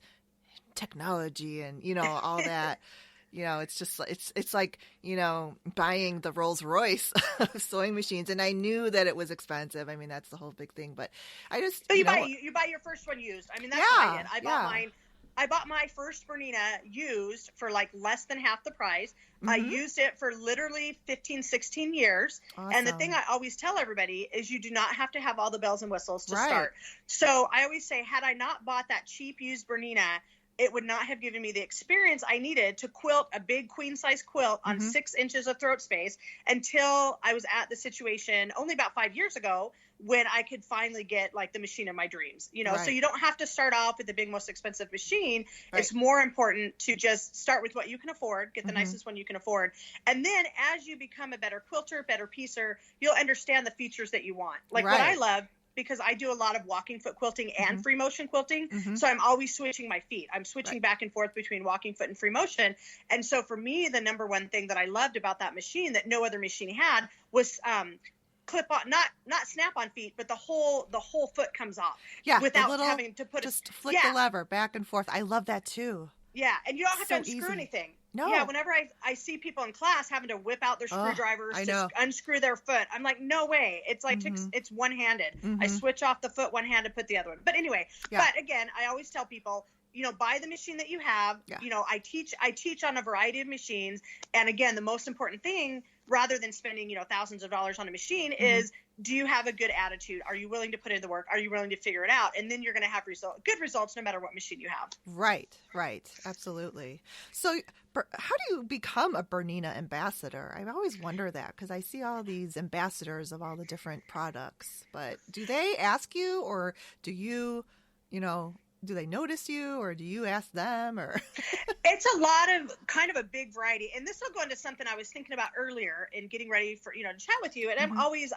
technology and, all that. It's just, it's like, buying the Rolls Royce of sewing machines. And I knew that it was expensive. I mean, that's the whole big thing, but I just, so you buy your first one used. I mean, that's what I did. I bought my first Bernina used for like less than half the price. I used it for literally 15, 16 years. Awesome. And the thing I always tell everybody is you do not have to have all the bells and whistles to start. So I always say, had I not bought that cheap used Bernina, it would not have given me the experience I needed to quilt a big queen size quilt on 6 inches of throat space until I was at the situation only about 5 years ago when I could finally get like the machine of my dreams, you know. Right. So you don't have to start off with the big, most expensive machine. Right. It's more important to just start with what you can afford, get the nicest one you can afford. And then as you become a better quilter, better piecer, you'll understand the features that you want. Like what I love, because I do a lot of walking foot quilting and free motion quilting. So I'm always switching my feet. I'm switching back and forth between walking foot and free motion. And so for me, the number one thing that I loved about that machine that no other machine had was clip on, not snap on feet, but the whole foot comes off. Yeah. Without having to put just flick the lever back and forth. I love that too. Yeah. And you don't have to unscrew anything. No. Yeah, whenever I see people in class having to whip out their screwdrivers to unscrew their foot, I'm like, no way. It's like it's one-handed. I switch off the foot one-handed, put the other one. But anyway, but again, I always tell people, you know, buy the machine that you have. You know, I teach on a variety of machines. And again, the most important thing, rather than spending, you know, thousands of dollars on a machine, is, do you have a good attitude? Are you willing to put in the work? Are you willing to figure it out? And then you're going to have good results no matter what machine you have. Right. Absolutely. So how do you become a Bernina ambassador? I always wonder that because I see all these ambassadors of all the different products, but do they ask you, or do you know, do they notice you, or do you ask them, or? It's a lot of kind of a big variety. And this will go into something I was thinking about earlier in getting ready for, you know, to chat with you. And I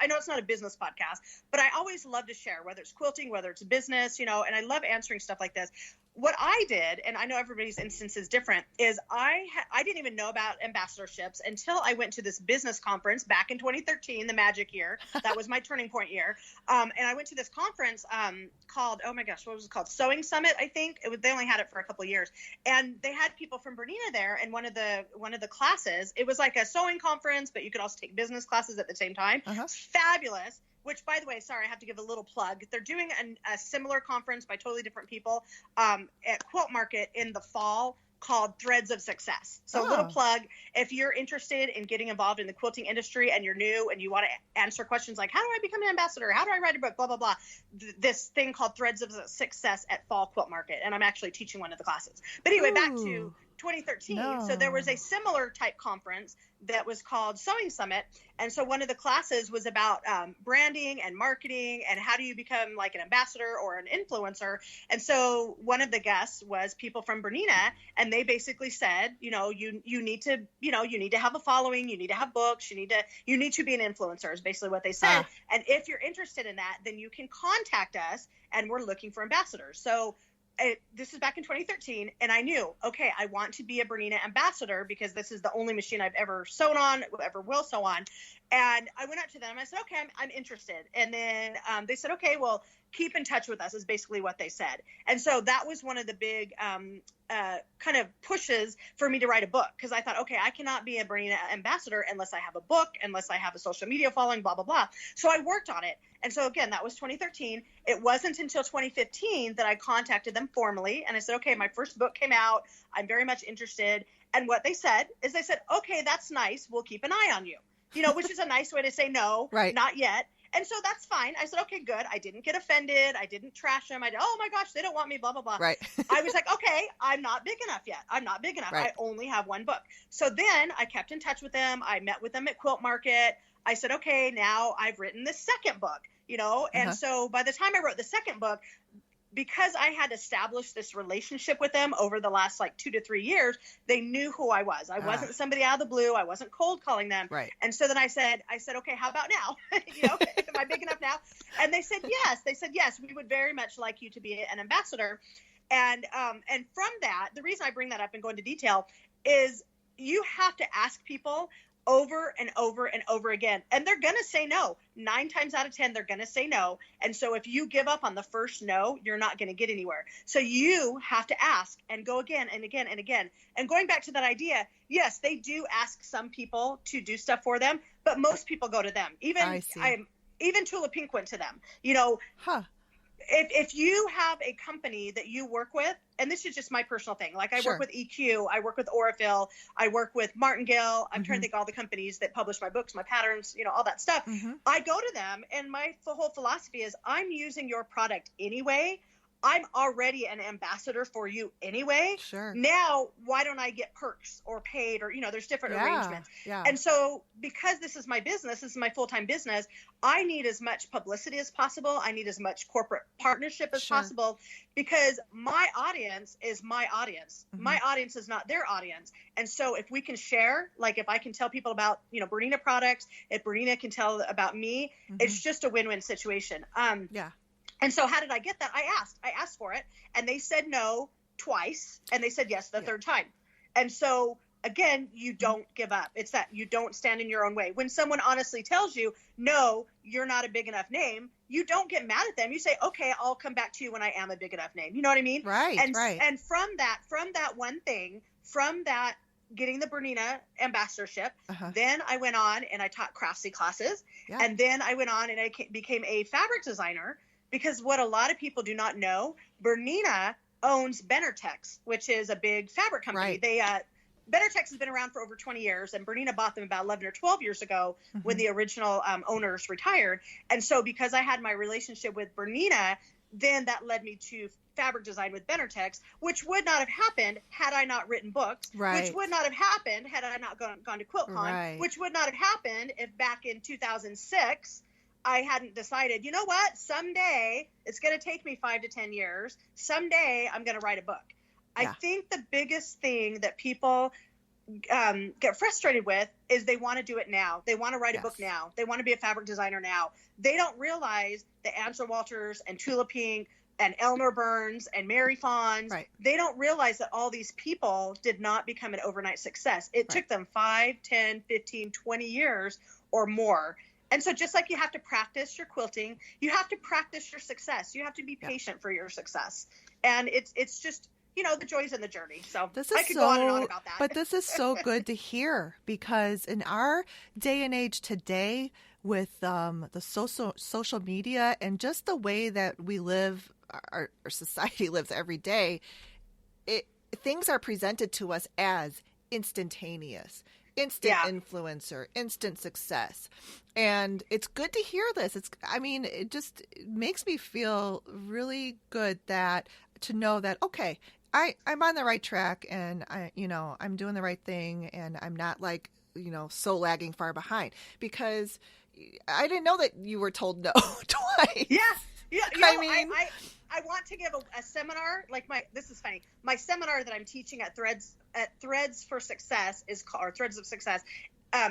know it's not a business podcast, but I always love to share, whether it's quilting, whether it's business, you know, and I love answering stuff like this. What I did, and I know everybody's instance is different, is I didn't even know about ambassadorships until I went to this business conference back in 2013, the magic year. That was my turning point year. And I went to this conference called, oh my gosh, what was it called? Sewing Summit, I think. They only had it for a couple of years. And they had people from Bernina there. And one of the classes, it was like a sewing conference, but you could also take business classes at the same time. Fabulous. Which, by the way, sorry, I have to give a little plug. They're doing a similar conference by totally different people at Quilt Market in the fall called Threads of Success. So a little plug, if you're interested in getting involved in the quilting industry and you're new and you want to answer questions like, how do I become an ambassador? How do I write a book? Blah, blah, blah. This thing called Threads of Success at Fall Quilt Market. And I'm actually teaching one of the classes. But anyway, back to 2013. No. So there was a similar type conference that was called Sewing Summit. And so one of the classes was about branding and marketing and how do you become like an ambassador or an influencer. And so one of the guests was people from Bernina, and they basically said, you know, you need to have a following, you need to have books, you need to be an influencer is basically what they said. And if you're interested in that, then you can contact us, and we're looking for ambassadors. So this is back in 2013, and I knew, okay, I want to be a Bernina ambassador because this is the only machine I've ever sewn on, ever will sew on. And I went up to them. I said, okay, I'm interested. And then they said, okay, well, keep in touch with us is basically what they said. And so that was one of the big kind of pushes for me to write a book, because I thought, okay, I cannot be a Bernina ambassador unless I have a book, unless I have a social media following, blah, blah, blah. So I worked on it. And so, again, that was 2013. It wasn't until 2015 that I contacted them formally. And I said, okay, my first book came out. I'm very much interested. And what they said is okay, that's nice. We'll keep an eye on you, you know, which is a nice way to say no, not yet. And so that's fine. I said, okay, good. I didn't get offended. I didn't trash them. Oh my gosh, they don't want me, blah, blah, blah. Right. I was like, okay, I'm not big enough yet. I'm not big enough. I only have one book. So then I kept in touch with them. I met with them at Quilt Market. I said, okay, now I've written the second book, you know? And so by the time I wrote the second book, because I had established this relationship with them over the last like 2 to 3 years, they knew who I was. I wasn't somebody out of the blue. I wasn't cold calling them. Right. And so then I said, okay, how about now? You know, am I big enough now? And they said, yes. They said, yes, we would very much like you to be an ambassador. And from that, the reason I bring that up and go into detail is you have to ask people over and over and over again. And they're going to say no. 9 times out of 10, they're going to say no. And so if you give up on the first no, you're not going to get anywhere. So you have to ask and go again and again and again. And going back to that idea, yes, they do ask some people to do stuff for them, but most people go to them. Even Tula Pink went to them, you know. If you have a company that you work with, and this is just my personal thing, like I work with EQ, I work with Orifil, I work with Martingale, I'm trying to think all the companies that publish my books, my patterns, you know, all that stuff. I go to them, and my whole philosophy is I'm using your product anyway. I'm already an ambassador for you anyway. Sure. Now, why don't I get perks or paid or, there's different arrangements. Yeah. And so because this is my business, this is my full-time business, I need as much publicity as possible. I need as much corporate partnership as possible, because my audience is my audience. My audience is not their audience. And so if we can share, like if I can tell people about, Bernina products, if Bernina can tell about me, it's just a win-win situation. And so how did I get that? I asked for it, and they said no twice, and they said yes the third time. And so again, you don't give up. It's that you don't stand in your own way. When someone honestly tells you, no, you're not a big enough name, you don't get mad at them. You say, okay, I'll come back to you when I am a big enough name. You know what I mean? Right. And from that one thing, from that getting the Bernina ambassadorship, then I went on and I taught craftsy classes. And then I went on and I became a fabric designer. Because what a lot of people do not know, Bernina owns Benartex, which is a big fabric company. Right. Benartex has been around for over 20 years, and Bernina bought them about 11 or 12 years ago when the original owners retired. And so because I had my relationship with Bernina, then that led me to fabric design with Benartex, which would not have happened had I not written books, which would not have happened had I not gone to QuiltCon, which would not have happened if back in 2006, I hadn't decided, you know what, someday it's going to take me 5 to 10 years. Someday I'm going to write a book. I think the biggest thing that people get frustrated with is they want to do it now. They want to write a book now. They want to be a fabric designer now. They don't realize that Angela Walters and Tula Pink and Elmer Burns and Mary Fons, they don't realize that all these people did not become an overnight success. It took them 5, 10, 15, 20 years or more. And so just like you have to practice your quilting, you have to practice your success. You have to be patient for your success. And it's just, the joys in the journey. So I could go on and on about that. But this is so good to hear, because in our day and age today with the social media and just the way that we live, our society lives every day, things are presented to us as instantaneous. Instant influencer, instant success. And it's good to hear this. It just makes me feel really good to know that, okay, I'm on the right track, and I'm doing the right thing, and I'm not so lagging far behind, because I didn't know that you were told no twice. I want to give a seminar, this is funny. My seminar that I'm teaching at Threads for Success or Threads of Success.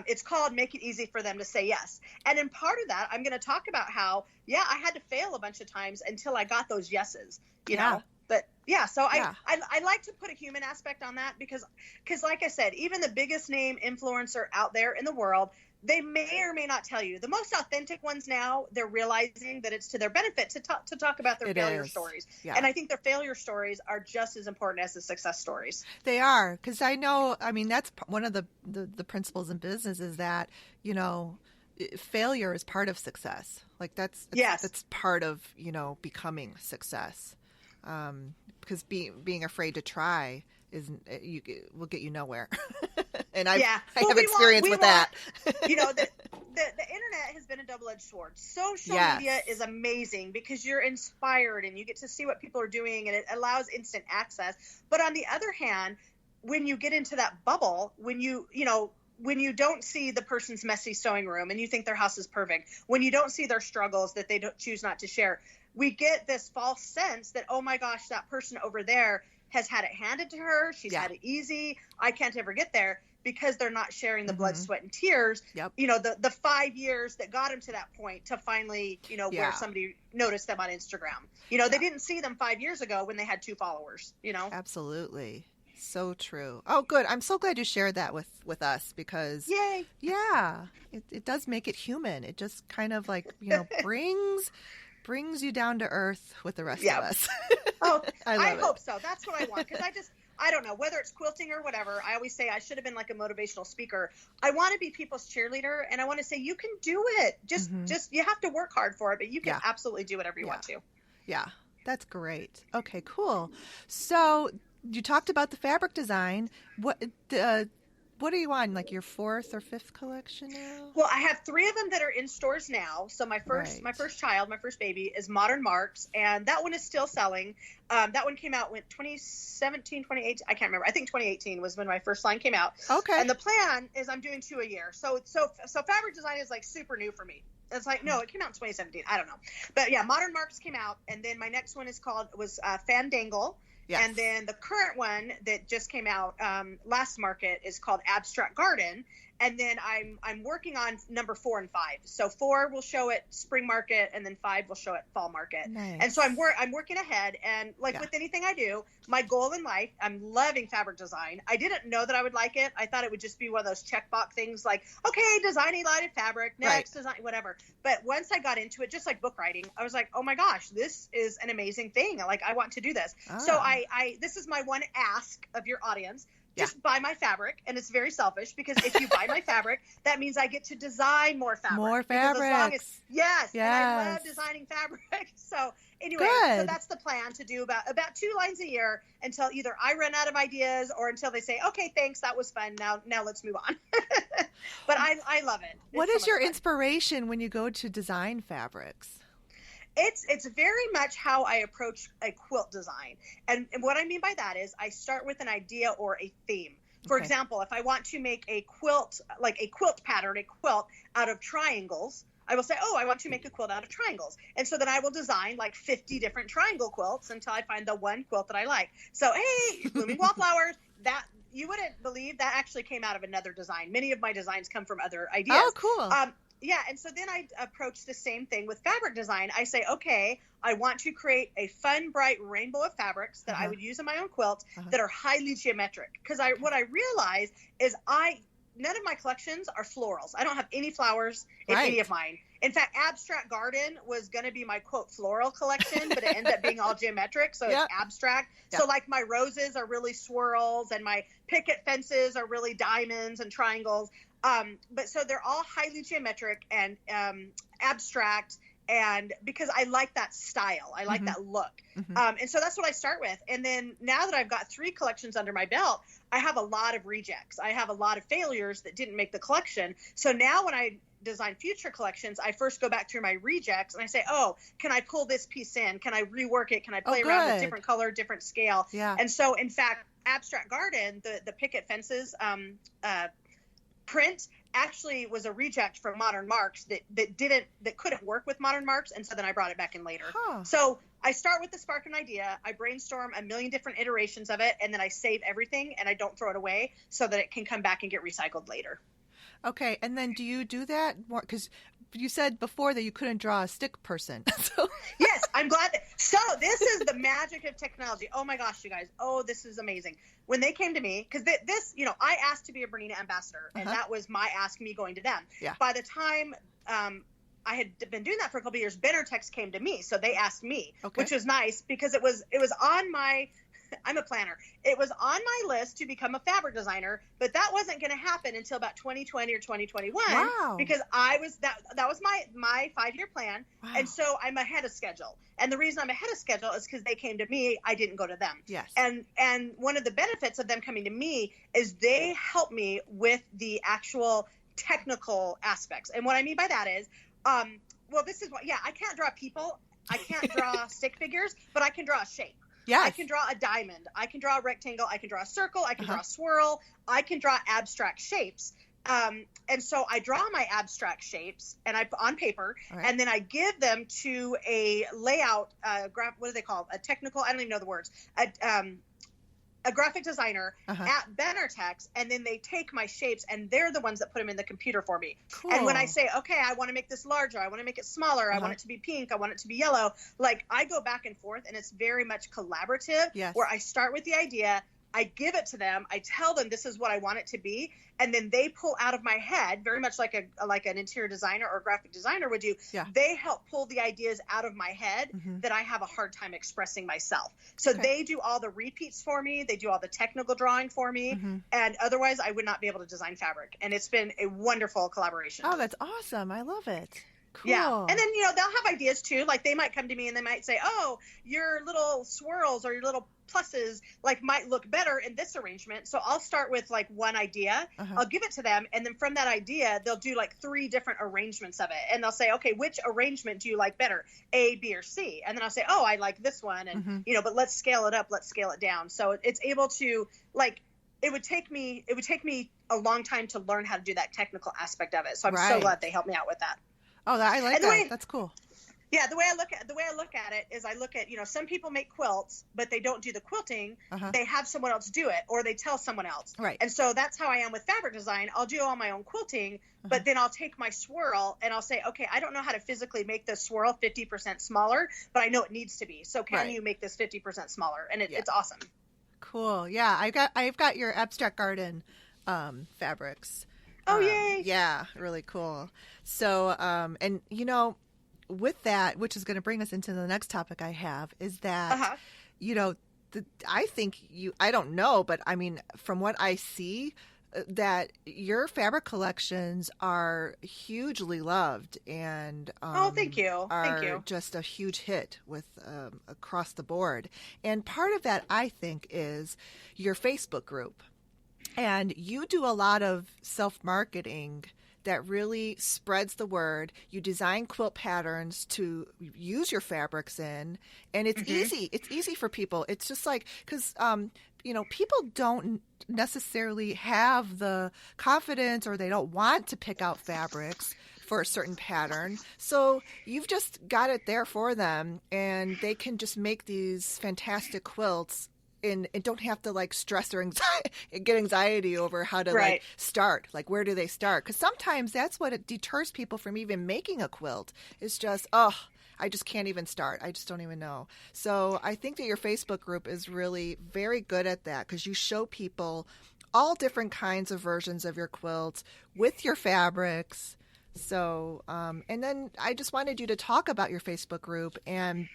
It's called Make It Easy for Them to Say Yes. And in part of that, I'm going to talk about how, I had to fail a bunch of times until I got those yeses, know. But I like to put a human aspect on that, because like I said, even the biggest name influencer out there in the world, they may or may not tell you. The most authentic ones now, they're realizing that it's to their benefit to talk about their failure stories. Yeah. And I think their failure stories are just as important as the success stories. They are, because that's one of the principles in business, is that, failure is part of success. That's part of, becoming success. Because being afraid to try will get you nowhere. And I have experience with that. The internet has been a double-edged sword. Social media is amazing because you're inspired and you get to see what people are doing, and it allows instant access. But on the other hand, when you get into that bubble, when you don't see the person's messy sewing room and you think their house is perfect, when you don't see their struggles that they don't choose not to share, we get this false sense that, oh my gosh, that person over there has had it handed to her. She's had it easy. I can't ever get there, because they're not sharing the blood, sweat, and tears. Yep. The 5 years that got them to that point to finally, where somebody noticed them on Instagram. They didn't see them 5 years ago when they had 2 followers, Absolutely. So true. Oh, good. I'm so glad you shared that with us, because it does make it human. It just kind of brings you down to earth with the rest of us. Oh, I hope so. That's what I want, because I don't know, whether it's quilting or whatever, I always say I should have been like a motivational speaker. I want to be people's cheerleader, and I want to say, you can do it. Just you have to work hard for it, but you can absolutely do whatever you want to. Yeah, that's great. Okay, cool. So you talked about the fabric design. What what are you on? Like your 4th or 5th collection now? Well, I have 3 of them that are in stores now. So my first child, my first baby is Modern Marks, and that one is still selling. That one came out in 2017, 2018. I can't remember. I think 2018 was when my first line came out. Okay. And the plan is I'm doing 2 a year. So fabric design is like super new for me. It's like, no, it came out in 2017. I don't know. But yeah, Modern Marks came out. And then my next one was Fandangle. Yes. And then the current one that just came out last market is called Abstract Garden. And then I'm working on number 4 and 5. So 4 will show at spring market, and then 5 will show at fall market. Nice. And so I'm working ahead. And with anything I do, my goal in life, I'm loving fabric design. I didn't know that I would like it. I thought it would just be one of those checkbox things like, okay, designing lighted fabric, next design, whatever. But once I got into it, just like book writing, I was like, oh my gosh, this is an amazing thing. Like, I want to do this. Oh. So this is my one ask of your audience. Just buy my fabric, and it's very selfish because if you buy my fabric, that means I get to design more fabric. More fabrics. Yes, and I love designing fabric. So anyway, so that's the plan, to do about 2 lines a year until either I run out of ideas or until they say, okay, thanks, that was fun. Now let's move on. But I love it. What is your inspiration when you go to design fabrics? It's very much how I approach a quilt design. And what I mean by that is I start with an idea or a theme. For example, if I want to make a quilt, like a quilt pattern, a quilt out of triangles, I will say, I want to make a quilt out of triangles. And so then I will design like 50 different triangle quilts until I find the one quilt that I like. So, hey, blooming wallflowers, that you wouldn't believe that actually came out of another design. Many of my designs come from other ideas. Oh, cool. Yeah, and so then I approach the same thing with fabric design. I say, okay, I want to create a fun, bright rainbow of fabrics that I would use in my own quilt that are highly geometric. Because what I realize is none of my collections are florals. I don't have any flowers in any of mine. In fact, Abstract Garden was going to be my, quote, floral collection, but it ended up being all geometric, so it's abstract. So, like, my roses are really swirls, and my picket fences are really diamonds and triangles. But so they're all highly geometric and abstract, and because I like that style, I like that look. And so that's what I start with. And then now that I've got 3 collections under my belt, I have a lot of rejects. I have a lot of failures that didn't make the collection. So now when I design future collections, I first go back through my rejects and I say, can I pull this piece in? Can I rework it? Can I play around with different color, different scale? Yeah. And so, in fact, Abstract Garden, the picket fences print actually was a reject from Modern Marks that couldn't work with Modern Marks, and so then I brought it back in later. So I start with the spark of an idea, I brainstorm a million different iterations of it, and then I save everything and I don't throw it away so that it can come back and get recycled later. Okay, and then do you do that more? Because you said before that you couldn't draw a stick person. Yes, I'm glad so this is the magic of technology. Oh my gosh, you guys. Oh, this is amazing. When they came to me, because this, I asked to be a Bernina ambassador, and that was my ask, me going to them. Yeah. By the time I had been doing that for a couple of years, Benartex came to me, so they asked me, which was nice because it was on my. I'm a planner. It was on my list to become a fabric designer, but that wasn't going to happen until about 2020 or 2021. Wow. Because that was my 5-year plan. Wow. And so I'm ahead of schedule. And the reason I'm ahead of schedule is because they came to me. I didn't go to them. Yes. And one of the benefits of them coming to me is they help me with the actual technical aspects. And what I mean by that is, this is I can't draw people. I can't draw stick figures, but I can draw a shape. Yes. I can draw a diamond. I can draw a rectangle. I can draw a circle. I can draw a swirl. I can draw abstract shapes. And so I draw my abstract shapes on paper, and then I give them to a layout, what do they call it? A technical, I don't even know the words, a graphic designer at Benartex, and then they take my shapes and they're the ones that put them in the computer for me. Cool. And when I say, okay, I want to make this larger, I want to make it smaller, I want it to be pink, I want it to be yellow, like I go back and forth, and it's very much collaborative. Yes. Where I start with the idea, I give it to them, I tell them this is what I want it to be, and then they pull out of my head, very much like an interior designer or graphic designer would do. Yeah. They help pull the ideas out of my head that I have a hard time expressing myself. So they do all the repeats for me, they do all the technical drawing for me, and otherwise I would not be able to design fabric. And it's been a wonderful collaboration. Oh, that's awesome. I love it. Cool. Yeah. And then, they'll have ideas too. Like they might come to me and they might say, oh, your little swirls or your little pluses like might look better in this arrangement. So I'll start with like one idea. I'll give it to them. And then from that idea, they'll do like 3 different arrangements of it. And they'll say, okay, which arrangement do you like better? A, B, or C? And then I'll say, oh, I like this one. And, but let's scale it up. Let's scale it down. So it's able to like, it would take me a long time to learn how to do that technical aspect of it. So I'm so glad they helped me out with that. Oh, I like that. That's cool. Yeah, the way I look at it is I look at, some people make quilts, but they don't do the quilting. They have someone else do it, or they tell someone else. Right. And so that's how I am with fabric design. I'll do all my own quilting, but then I'll take my swirl and I'll say, okay, I don't know how to physically make this swirl 50% smaller, but I know it needs to be. So can you make this 50% smaller? And it's awesome. Cool. Yeah, I've got your abstract garden fabrics. Oh, yay. Yeah, really cool. So, and with that, which is going to bring us into the next topic I have, is that, I think I don't know, but I mean, from what I see, that your fabric collections are hugely loved and thank you. Thank you. Just a huge hit with across the board. And part of that, I think, is your Facebook group. And you do a lot of self-marketing that really spreads the word. You design quilt patterns to use your fabrics in, and it's easy. It's easy for people. It's just like, because, people don't necessarily have the confidence or they don't want to pick out fabrics for a certain pattern. So you've just got it there for them, and they can just make these fantastic quilts and don't have to like stress or get anxiety over how to like start. Like, where do they start? Because sometimes that's what it deters people from even making a quilt. It's just, I just can't even start. I just don't even know. So I think that your Facebook group is really very good at that, because you show people all different kinds of versions of your quilts with your fabrics. So, and then I just wanted you to talk about your Facebook group and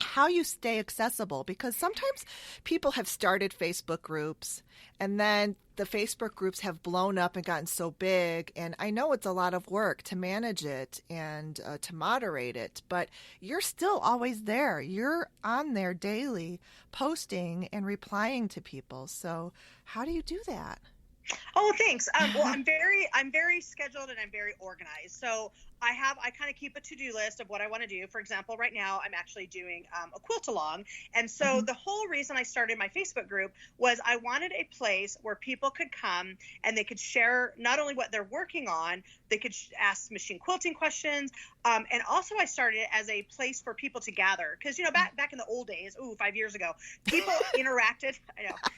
how you stay accessible, because sometimes people have started Facebook groups and then the Facebook groups have blown up and gotten so big. And I know it's a lot of work to manage it and to moderate it, but you're still always there. You're on there daily posting and replying to people. So how do you do that? Oh, thanks. Well, I'm very scheduled and I'm very organized. So I kind of keep a to-do list of what I want to do. For example, right now I'm actually doing a quilt along. And so the whole reason I started my Facebook group was I wanted a place where people could come and they could share not only what they're working on, they could ask machine quilting questions. And also I started it as a place for people to gather. Because, back in the old days, 5 years ago, people interacted.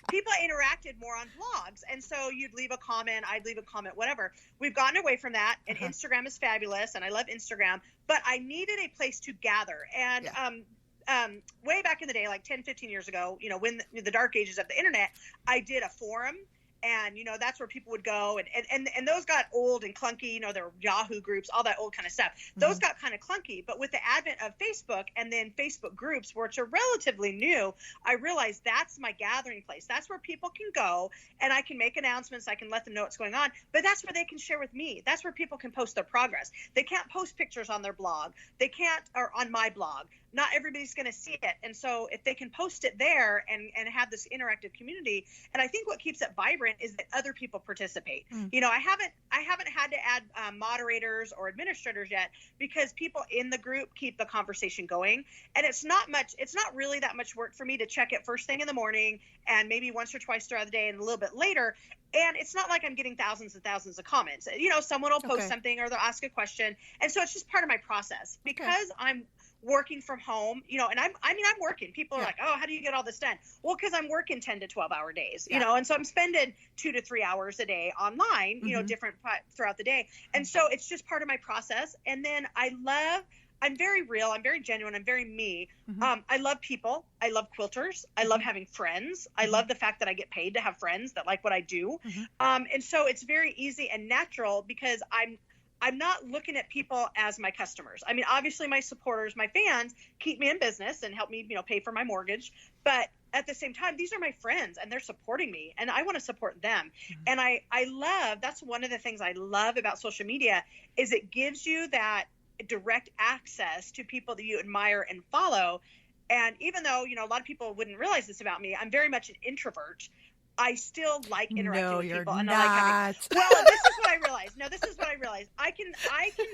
People interacted more on blogs. And so you'd leave a comment, I'd leave a comment, whatever. We've gotten away from that. And Instagram is fabulous. And I love Instagram. But I needed a place to gather. And way back in the day, like 10, 15 years ago, when the dark ages of the internet, I did a forum. And, that's where people would go. And those got old and clunky. There were Yahoo groups, all that old kind of stuff. Those got kind of clunky. But with the advent of Facebook and then Facebook groups, which are relatively new, I realized that's my gathering place. That's where people can go and I can make announcements. I can let them know what's going on. But that's where they can share with me. That's where people can post their progress. They can't post pictures on their blog. They can't, or on my blog. Not everybody's going to see it. And so if they can post it there and have this interactive community, and I think what keeps it vibrant is that other people participate. I haven't had to add moderators or administrators yet, because people in the group keep the conversation going. And it's not really that much work for me to check it first thing in the morning and maybe once or twice throughout the day and a little bit later. And it's not like I'm getting thousands and thousands of comments. Someone will post something or they'll ask a question. And so it's just part of my process, because I'm working from home, and I'm working. People are like, oh, how do you get all this done? Well, because I'm working 10 to 12 hour days, and so I'm spending 2 to 3 hours a day online, different throughout the day. And so it's just part of my process. And then I'm very real. I'm very genuine. I'm very me. I love people. I love quilters. I love having friends. I love the fact that I get paid to have friends that like what I do. And so it's very easy and natural, because I'm not looking at people as my customers. I mean, obviously my supporters, my fans keep me in business and help me, pay for my mortgage. But at the same time, these are my friends and they're supporting me and I want to support them. And that's one of the things I love about social media is it gives you that direct access to people that you admire and follow. And even though, a lot of people wouldn't realize this about me, I'm very much an introvert. I still like interacting with people, and I like having. Well, this is what I realized. No, this is what I realized. I can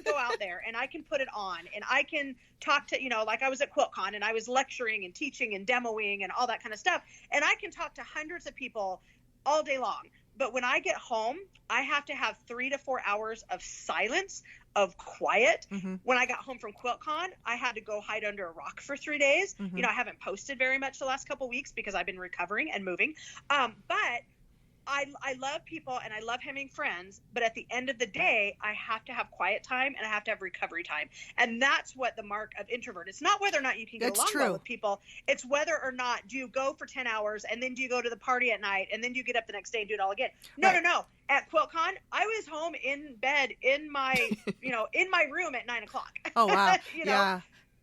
go out there and I can put it on, and I can talk to, like I was at QuiltCon and I was lecturing and teaching and demoing and all that kind of stuff, and I can talk to hundreds of people all day long. But when I get home, I have to have 3 to 4 hours of silence, of quiet. Mm-hmm. When I got home from QuiltCon, I had to go hide under a rock for 3 days. Mm-hmm. I haven't posted very much the last couple of weeks because I've been recovering and moving. But I love people and I love having friends, but at the end of the day, I have to have quiet time and I have to have recovery time. And that's what the mark of introvert. It's not whether or not you can get along well with people. It's whether or not do you go for 10 hours and then do you go to the party at night and then do you get up the next day and do it all again? No. At QuiltCon, I was home in bed in my, in my room at 9 o'clock. Oh, wow. Yeah.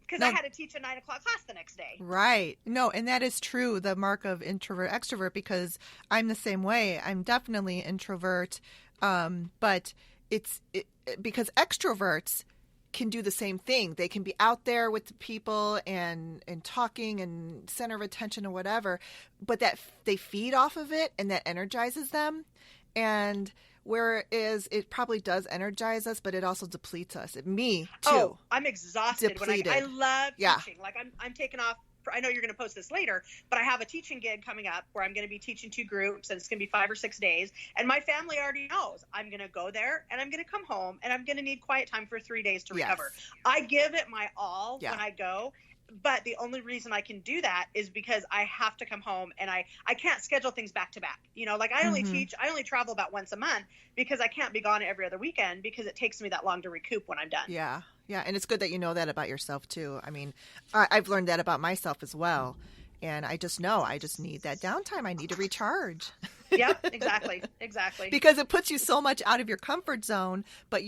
Because I had to teach a 9 o'clock class the next day. Right. No, and that is true, the mark of introvert, extrovert, because I'm the same way. I'm definitely introvert, but it's because extroverts can do the same thing. They can be out there with the people and talking and center of attention or whatever, but that they feed off of it and that energizes them. And whereas it probably does energize us, but it also depletes us. Me too. Oh, I'm exhausted. Depleted. When I love teaching. Like I'm taking off. I know you're going to post this later, but I have a teaching gig coming up where I'm going to be teaching 2 groups, and it's going to be 5 or 6 days. And my family already knows I'm going to go there, and I'm going to come home, and I'm going to need quiet time for 3 days to recover. I give it my all when I go. But the only reason I can do that is because I have to come home and I can't schedule things back to back. Like I only I only travel about once a month because I can't be gone every other weekend because it takes me that long to recoup when I'm done. Yeah. Yeah. And it's good that you know that about yourself too. I mean, I've learned that about myself as well. And I just know I just need that downtime. I need to recharge. Yep, exactly. Because it puts you so much out of your comfort zone, but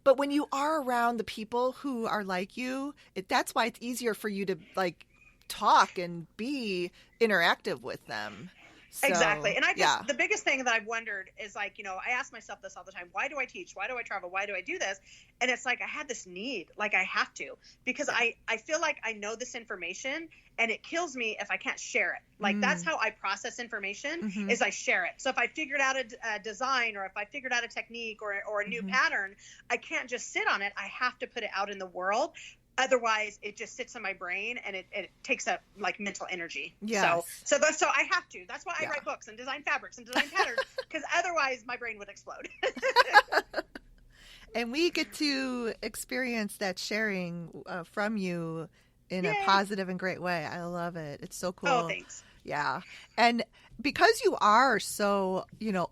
but when you are around the people who are like you, that's why it's easier for you to like talk and be interactive with them. So, exactly. And I just, the biggest thing that I've wondered is like, I ask myself this all the time. Why do I teach? Why do I travel? Why do I do this? And it's like, I had this need, like I have to, because I feel like I know this information and it kills me if I can't share it. Like that's how I process information is I share it. So if I figured out a design or if I figured out a technique or a new pattern, I can't just sit on it. I have to put it out in the world. Otherwise, it just sits in my brain and it takes up like mental energy. Yes. So I have to. That's why I write books and design fabrics and design patterns because otherwise my brain would explode. And we get to experience that sharing from you in a positive and great way. I love it. It's so cool. Oh, thanks. Yeah. And because you are so,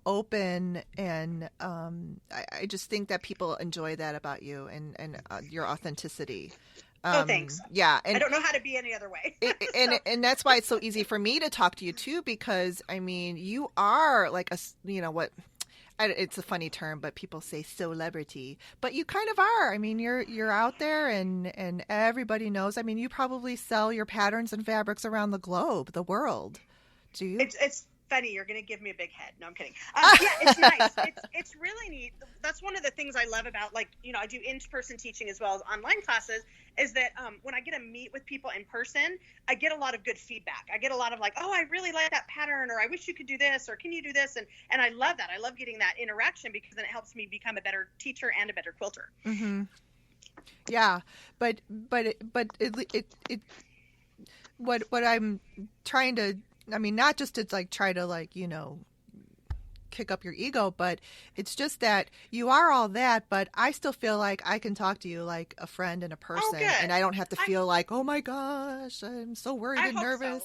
open and I just think that people enjoy that about you and your authenticity. Thanks. Yeah. And I don't know how to be any other way. and that's why it's so easy for me to talk to you too, because I mean, you are like it's a funny term, but people say celebrity, but you kind of are. I mean, you're out there and everybody knows. I mean, you probably sell your patterns and fabrics around the globe, the world. Do you? It's funny. You're going to give me a big head. No, I'm kidding. It's nice. It's really neat. That's one of the things I love about, like, I do in-person teaching as well as online classes, is that when I get to meet with people in person, I get a lot of good feedback. I get a lot of like, oh, I really like that pattern, or I wish you could do this, or can you do this? And I love that. I love getting that interaction because then it helps me become a better teacher and a better quilter. Mm-hmm. Yeah. But what I'm trying to, I mean, not just to like try to like, kick up your ego, but it's just that you are all that, but I still feel like I can talk to you like a friend and a person, and I don't have to feel like, oh my gosh, I'm so worried and nervous.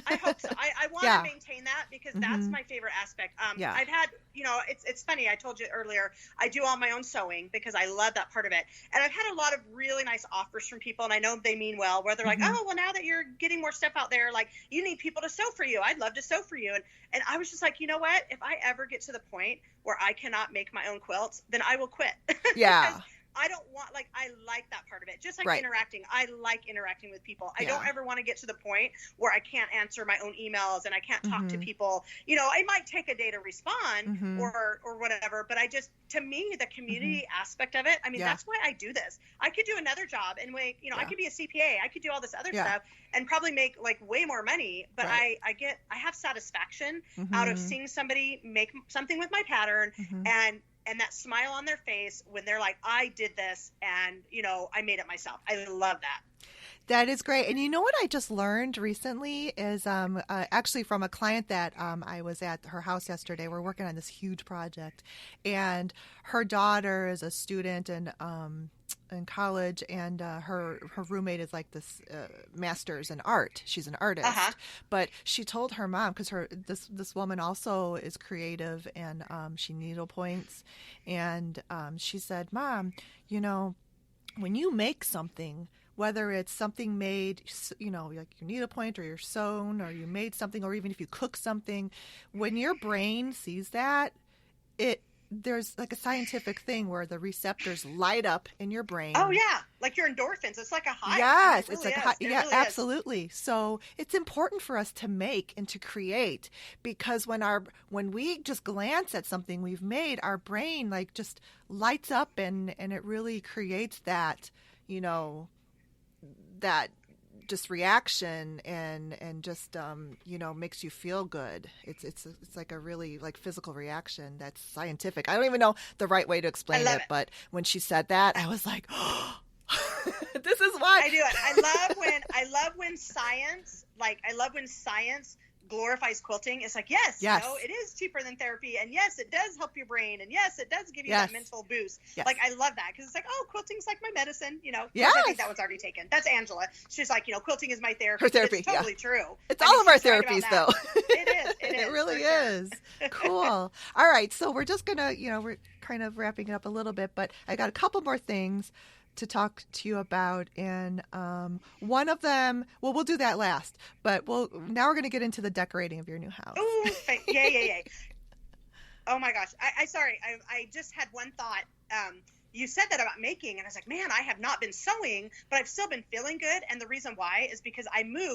I hope so. I want to maintain that because that's my favorite aspect. I've had, it's funny. I told you earlier, I do all my own sewing because I love that part of it. And I've had a lot of really nice offers from people, and I know they mean well, where they're like, oh, well, now that you're getting more stuff out there, like you need people to sew for you. I'd love to sew for you. And I was just like, you know what? If I ever get to the point where I cannot make my own quilts, then I will quit. Yeah. I don't want, like, I like that part of it. Just like Right. interacting. I like interacting with people. I Yeah. don't ever want to get to the point where I can't answer my own emails and I can't talk to Mhm. people. You know, I might take a day to respond Mhm. or whatever, but I just, to me, the community aspect of it, I mean, Yeah. that's why I do this. I could do another job and wait, you know, I Yeah. could be a CPA. I could do all this other Yeah. stuff and probably make like way more money, but Right. I have satisfaction out of Mhm. seeing somebody make something with my pattern Mhm. and that smile on their face when they're like, I did this and, you know, I made it myself. I love that. That is great. And you know what I just learned recently is actually from a client that I was at her house yesterday. We're working on this huge project, and her daughter is a student in college, and her roommate is like this master's in art. She's an artist, Uh-huh. but she told her mom, because this woman also is creative and she needlepoints, and she said, "Mom, you know, when you make something, whether it's something made, you know, like your needlepoint or your sewn, or you made something, or even if you cook something, when your brain sees that, there's like a scientific thing where the receptors light up in your brain." Oh yeah, like your endorphins. It's like a high. Yes, It it's really like is. high, It yeah, really is. absolutely. So it's important for us to make and to create, because when we just glance at something we've made, our brain like just lights up, and it really creates that, you know, that just reaction, and just you know, makes you feel good. It's like a really like physical reaction that's scientific. I don't even know the right way to explain love it, it. but when she said that, I was like, oh, this is why I do it. I love when science glorifies quilting. It's like, yes, Yes. you know, it is cheaper than therapy, and yes, it does help your brain, and yes, it does give you Yes. that mental boost. Yes. Like, I love that, because it's like, oh, quilting's like my medicine, you know. Of course, Yes. I think that one's already taken. That's Angela. She's like, you know, quilting is my therapy. Her therapy, It's totally true. It's I all mean, of our she's right about therapies, that. though. It is. It really for sure. is. Cool. All right. So we're just going to, you know, we're kind of wrapping it up a little bit, but I got a couple more things to talk to you about. And one of them, well, we'll do that last, but now we're going to get into the decorating of your new house. Ooh, yay. Oh my gosh. I just had one thought. You said that about making, and I was like, man, I have not been sewing, but I've still been feeling good. And the reason why is because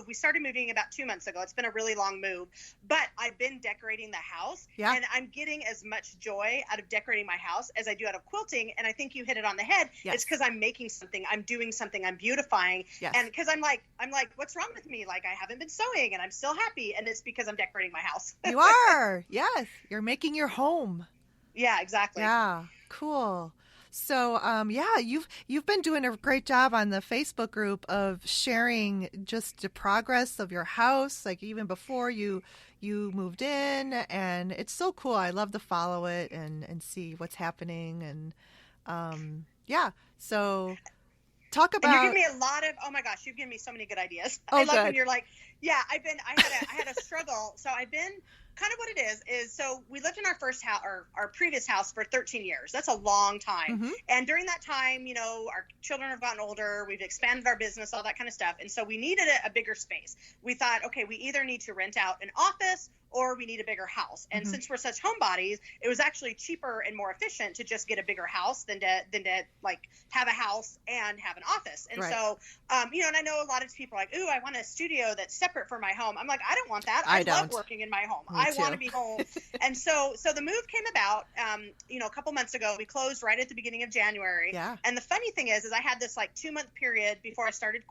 we started moving about 2 months ago. It's been a really long move, but I've been decorating the house, and I'm getting as much joy out of decorating my house as I do out of quilting. And I think you hit it on the head. Yes. It's because I'm making something, I'm doing something, I'm beautifying. Yes. And because I'm like, what's wrong with me? Like, I haven't been sewing and I'm still happy. And it's because I'm decorating my house. You are. Yes. You're making your home. Yeah, exactly. Yeah. Cool. So, you've been doing a great job on the Facebook group of sharing just the progress of your house, like even before you moved in, and it's so cool. I love to follow it and see what's happening, and so talk about. And you're giving me a lot of, oh my gosh, you've given me so many good ideas. Oh, I love good. when you're like, yeah, I had a struggle. So I've been kind of what it is so we lived in our first house, or our previous house, for 13 years. That's a long time. Mm-hmm. And during that time, you know, our children have gotten older. We've expanded our business, all that kind of stuff. And so we needed a bigger space. We thought, okay, we either need to rent out an office or we need a bigger house. And since we're such homebodies, it was actually cheaper and more efficient to just get a bigger house than to like have a house and have an office. And so, you know, and I know a lot of people are like, ooh, I want a studio that's separate from my home. I'm like, I don't want that. I love working in my home. I want to be home. And so the move came about, you know, a couple months ago. We closed right at the beginning of January. Yeah. And the funny thing is I had this like 2-month period before I started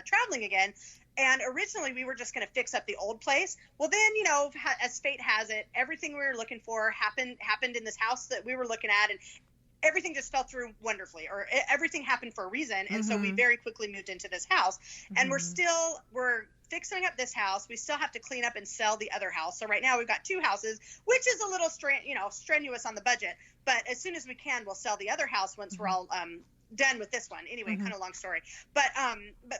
traveling again. And originally we were just going to fix up the old place. Well, then, you know, as fate has it, everything we were looking for happened in this house that we were looking at, and everything just fell through wonderfully, or everything happened for a reason. And so we very quickly moved into this house, and we're fixing up this house. We still have to clean up and sell the other house. So right now we've got 2 houses, which is a little strenuous on the budget. But as soon as we can, we'll sell the other house once we're all done with this one. Anyway, kind of long story. But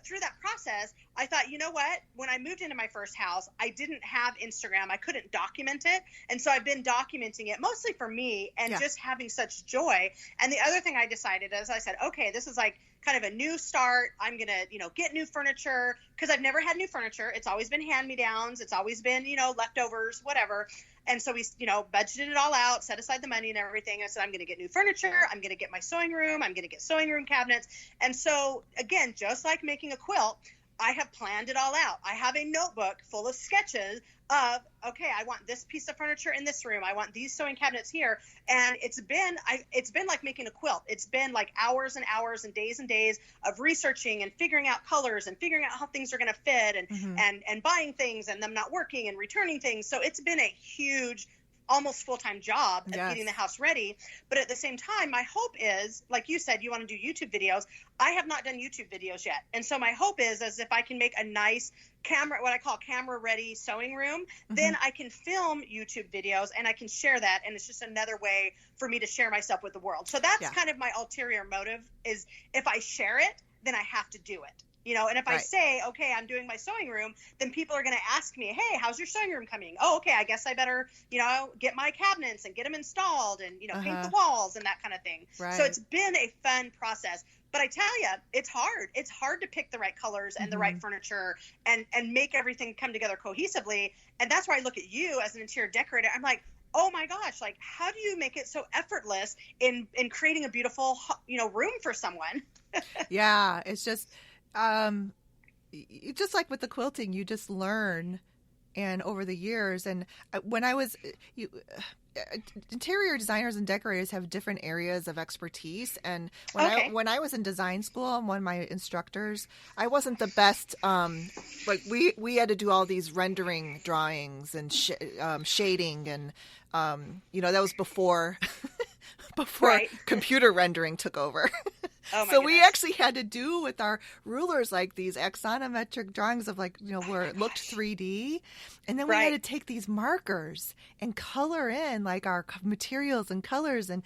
through that process, I thought, you know what? When I moved into my first house, I didn't have Instagram. I couldn't document it. And so I've been documenting it mostly for me and just having such joy. And the other thing I decided is I said, okay, this is like kind of a new start. I'm going to, get new furniture because I've never had new furniture. It's always been hand-me-downs. It's always been, leftovers, whatever. And so we, budgeted it all out, set aside the money and everything. I said, I'm going to get new furniture. I'm going to get my sewing room. I'm going to get sewing room cabinets. And so, again, just like making a quilt, I have planned it all out. I have a notebook full of sketches of, okay, I want this piece of furniture in this room. I want these sewing cabinets here. And it's been like making a quilt. It's been like hours and hours and days of researching and figuring out colors and figuring out how things are going to fit and buying things and them not working and returning things. So it's been a huge, almost full-time job of getting the house ready. But at the same time, my hope is, like you said, you want to do YouTube videos. I have not done YouTube videos yet. And so my hope is if I can make a nice what I call camera ready sewing room, then I can film YouTube videos and I can share that. And it's just another way for me to share myself with the world. So that's kind of my ulterior motive is if I share it, then I have to do it. And if I say, okay, I'm doing my sewing room, then people are going to ask me, hey, how's your sewing room coming? Oh, okay, I guess I better, get my cabinets and get them installed and, paint the walls and that kind of thing. Right. So it's been a fun process. But I tell you, it's hard. It's hard to pick the right colors and the right furniture and make everything come together cohesively. And that's why I look at you as an interior decorator. I'm like, oh my gosh, like, how do you make it so effortless in creating a beautiful, room for someone? Yeah, it's just... just like with the quilting, you just learn, and over the years, and when I was, interior designers and decorators have different areas of expertise. And when I was in design school, and one of my instructors, I wasn't the best. Like we had to do all these rendering drawings and shading, and that was before computer rendering took over. Oh so we actually had to do with our rulers like these axonometric drawings of where it looked 3D. And then we had to take these markers and color in like our materials and colors and,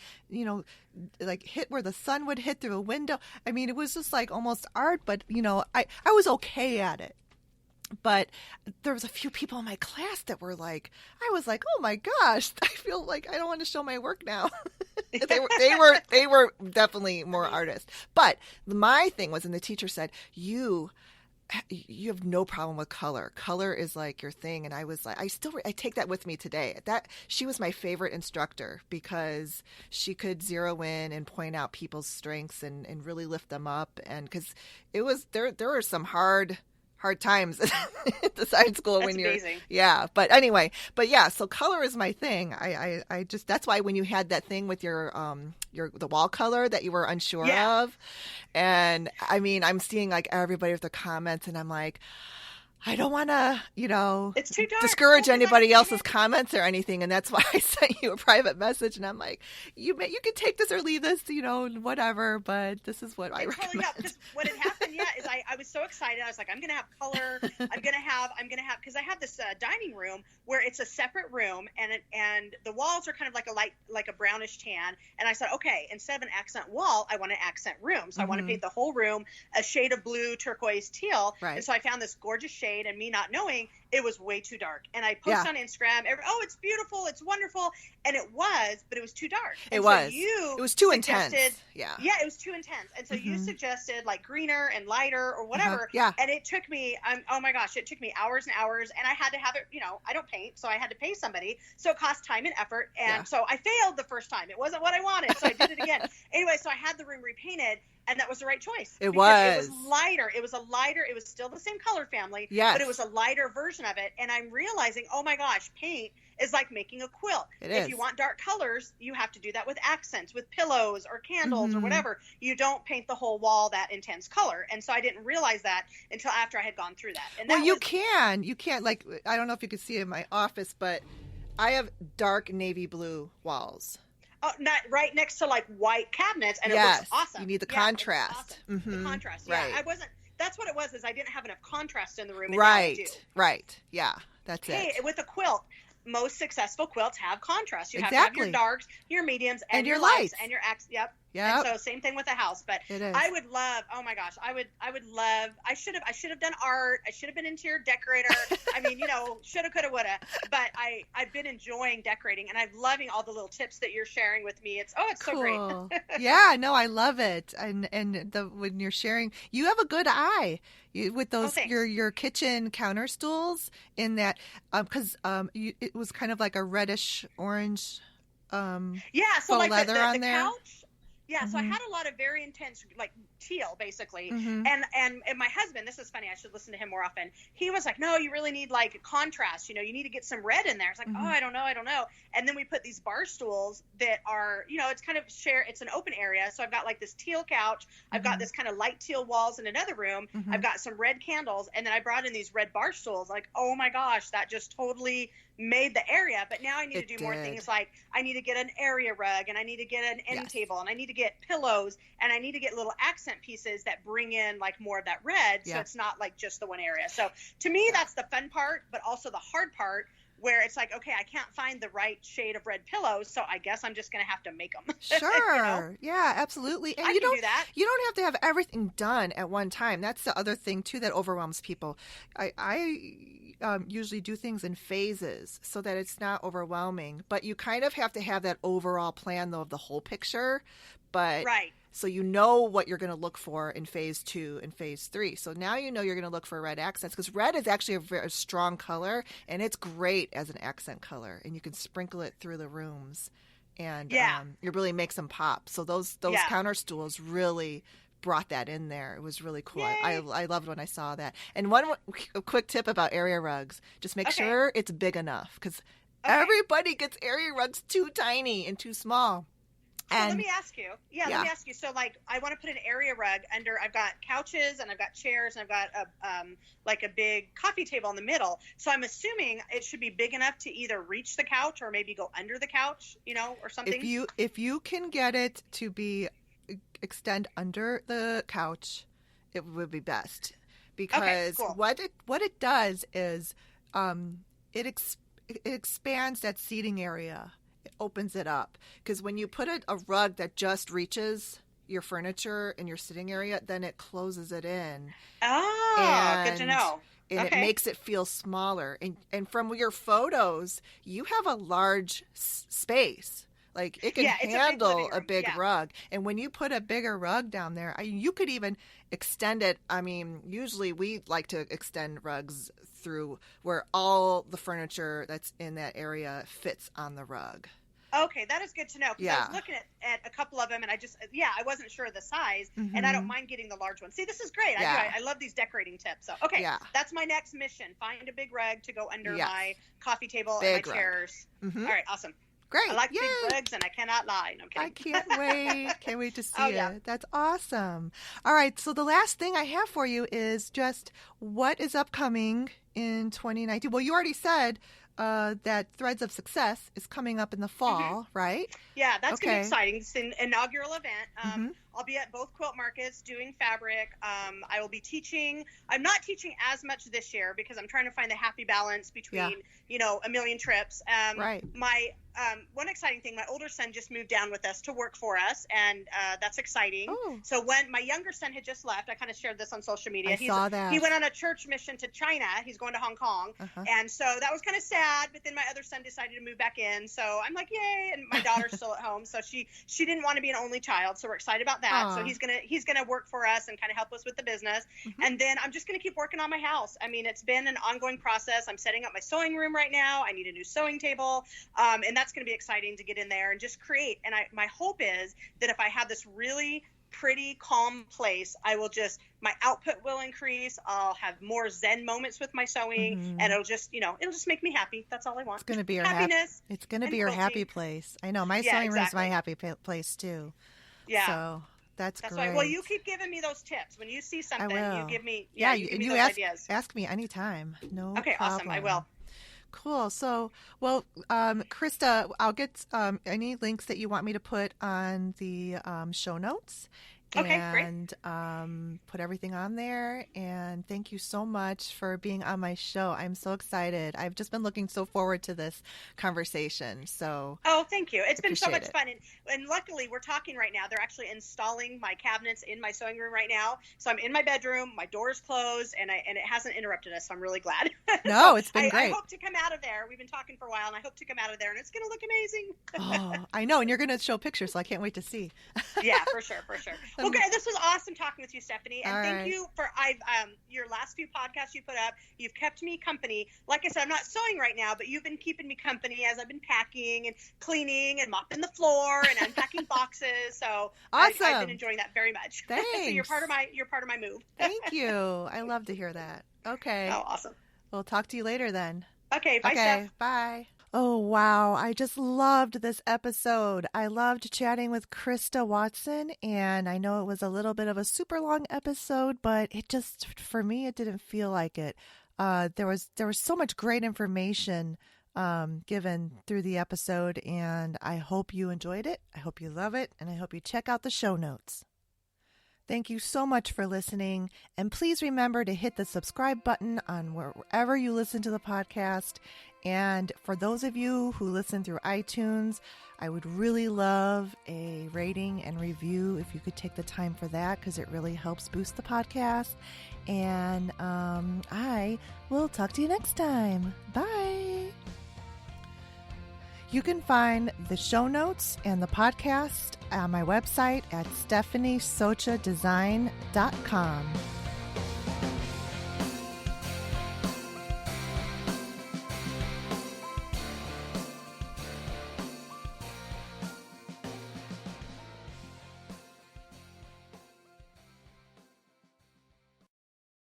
like hit where the sun would hit through a window. I mean, it was just like almost art, but, I was okay at it. But there was a few people in my class that were like, I was like, oh my gosh, I feel like I don't want to show my work now. They were definitely more artists. But my thing was, and the teacher said, you have no problem with color. Color is like your thing. And I was like, I take that with me today. She was my favorite instructor because she could zero in and point out people's strengths and really lift them up. And because it was, there were some hard times at design school. That's amazing. So color is my thing. I just, that's why when you had that thing with your the wall color that you were unsure of, and I mean, I'm seeing like everybody with the comments, and I'm like, I don't want to, it's too dark. Discourage anybody else's comments or anything. And that's why I sent you a private message. And I'm like, you can take this or leave this, whatever. But this is what I recommend. Because what had happened, is I was so excited. I was like, I'm going to have color. I'm going to have, because I have this dining room where it's a separate room and the walls are kind of like a brownish tan. And I said, okay, instead of an accent wall, I want an accent room. So I want to paint the whole room a shade of blue, turquoise, teal. Right. And so I found this gorgeous shade. And me not knowing, it was way too dark. And I posted on Instagram, it's beautiful, it's wonderful. And it was, but it was too dark. It was too intense. Yeah, it was too intense. And so you suggested like greener and lighter or whatever. And it took me, oh my gosh, it took me hours and hours. And I had to have it, I don't paint, so I had to pay somebody. So it cost time and effort. And so I failed the first time. It wasn't what I wanted. So I did it again. Anyway, so I had the room repainted. And that was the right choice. It was. It was lighter. It was still the same color family, but it was a lighter version of it. And I'm realizing, oh my gosh, paint is like making a quilt. If you want dark colors, you have to do that with accents, with pillows or candles or whatever. You don't paint the whole wall that intense color. And so I didn't realize that until after I had gone through that. And you can, like, I don't know if you can see it in my office, but I have dark navy blue walls. Oh, not right next to like white cabinets, and it looks awesome. You need the contrast. Awesome. The contrast. Yeah, right. I wasn't. That's what it was. Is I didn't have enough contrast in the room. And right. Now I do. Right. Yeah. That's it. Hey, with a quilt, most successful quilts have contrast. You have to have your darks, your mediums, and your lights, and your Yep. Yeah. And so same thing with the house, but It is. I would love, oh my gosh, I would love, I should have done art. I should have been interior decorator. I mean, shoulda, coulda, woulda, but I've been enjoying decorating, and I'm loving all the little tips that you're sharing with me. It's so great. Yeah, no, I love it. And when you're sharing, you have a good eye with those, your kitchen counter stools in that, because it was kind of like a reddish orange, so faux like leather the on there. Couch, so I had a lot of very intense, like teal, basically. And my husband, this is funny, I should listen to him more often. He was like, no, you really need like contrast. You need to get some red in there. It's like, oh, I don't know. And then we put these bar stools that are, it's kind of it's an open area. So I've got like this teal couch. I've got this kind of light teal walls in another room. I've got some red candles. And then I brought in these red bar stools. Like, oh my gosh, that just totally made the area. But now I need to do more things, like I need to get an area rug, and I need to get an end table, and I need to get pillows, and I need to get little accent pieces that bring in like more of that red, so it's not like just the one area. So to me, that's the fun part, but also the hard part, where it's like, okay, I can't find the right shade of red pillows, so I guess I'm just going to have to make them. Sure. Yeah, absolutely. And I you can don't do that. You don't have to have everything done at one time. That's the other thing too that overwhelms people. I usually do things in phases so that it's not overwhelming, but you kind of have to have that overall plan though of the whole picture. But so you know what you're going to look for in phase 2 and phase 3. So now you're going to look for red accents, because red is actually a very strong color, and it's great as an accent color, and you can sprinkle it through the rooms, and it really makes them pop. So those counter stools really brought that in there. It was really cool. I loved when I saw that. And a quick tip about area rugs: just make sure it's big enough, because everybody gets area rugs too tiny and too small. So let me ask you. Let me ask you. So, like, I want to put an area rug under. I've got couches, and I've got chairs, and I've got like a big coffee table in the middle. So I'm assuming it should be big enough to either reach the couch or maybe go under the couch, or something. If you can get it to be extend under the couch, it would be best, because what it does is it expands that seating area. It opens it up, because when you put a rug that just reaches your furniture in your sitting area, then it closes it in. Oh, good to know. And it makes it feel smaller. And from your photos, you have a large space. Like, it can handle a big rug. And when you put a bigger rug down there, you could even extend it. I mean, usually we like to extend rugs through where all the furniture that's in that area fits on the rug. Okay, that is good to know, because I was looking at a couple of them, and I wasn't sure of the size, and I don't mind getting the large one. See, this is great. I love these decorating tips. So, that's my next mission. Find a big rug to go under my coffee table and my chairs. All right, awesome. Great. I like big rugs, and I cannot lie. No, I'm kidding. I can't wait. Can't wait to see it. That's awesome. All right, so the last thing I have for you is just what is upcoming in 2019. Well, you already said that Threads of Success is coming up in the fall, right? Yeah, that's going to be exciting. It's an inaugural event. I'll be at both quilt markets doing fabric. I will be teaching. I'm not teaching as much this year because I'm trying to find the happy balance between, a million trips. My one exciting thing, my older son just moved down with us to work for us, and that's exciting. Oh. So when my younger son had just left, I kind of shared this on social media. I saw that. He went on a church mission to China. He's going to Hong Kong. And so that was kind of sad, but then my other son decided to move back in. So I'm like, yay. And my daughter's still at home. So she didn't want to be an only child. So we're excited about that. Aww. So he's gonna work for us and kind of help us with the business. And then I'm just going to keep working on my house. I mean, it's been an ongoing process. I'm setting up my sewing room right now. I need a new sewing table. And that's going to be exciting to get in there and just create. And my hope is that if I have this really pretty, calm place, my output will increase. I'll have more Zen moments with my sewing, and it'll just make me happy. That's all I want. It's going to be your happiness. It's going to be your happy place. I know my sewing room is my happy place too. Yeah. So that's great. Why. Well, you keep giving me those tips. When you see something, you give me. Yeah, you give me those ideas. Ask me anytime. No. Okay. problem. Awesome. I will. Cool. So, Christa, I'll get any links that you want me to put on the show notes. Okay, great. and put everything on there. And thank you so much for being on my show. I'm so excited. I've just been looking so forward to this conversation. So, oh, thank you. It's been so much it. fun. And luckily, we're talking right now. They're actually installing my cabinets in my sewing room right now. So I'm in my bedroom. My door's closed, and it hasn't interrupted us. So I'm really glad. No, so it's been great. I hope to come out of there. We've been talking for a while, and I hope to come out of there, and it's going to look amazing. Oh, I know. And you're going to show pictures, so I can't wait to see. Yeah, for sure. Well, good. This was awesome talking with you, Stephanie. And thank you for your last few podcasts you put up. You've kept me company. Like I said, I'm not sewing right now, but you've been keeping me company as I've been packing and cleaning and mopping the floor and unpacking boxes. So awesome. I've been enjoying that very much. Thanks. So you're part of my move. Thank you. I love to hear that. Okay. Oh, awesome. We'll talk to you later then. Okay. Bye, Steph. Bye. Oh, wow. I just loved this episode. I loved chatting with Christa Watson, and I know it was a little bit of a super long episode, but it just, for me, it didn't feel like it. There was so much great information given through the episode, and I hope you enjoyed it. I hope you love it, and I hope you check out the show notes. Thank you so much for listening, and please remember to hit the subscribe button on wherever you listen to the podcast. And for those of you who listen through iTunes, I would really love a rating and review if you could take the time for that, because it really helps boost the podcast. And I will talk to you next time. Bye. You can find the show notes and the podcast on my website at stephaniesochadesign.com.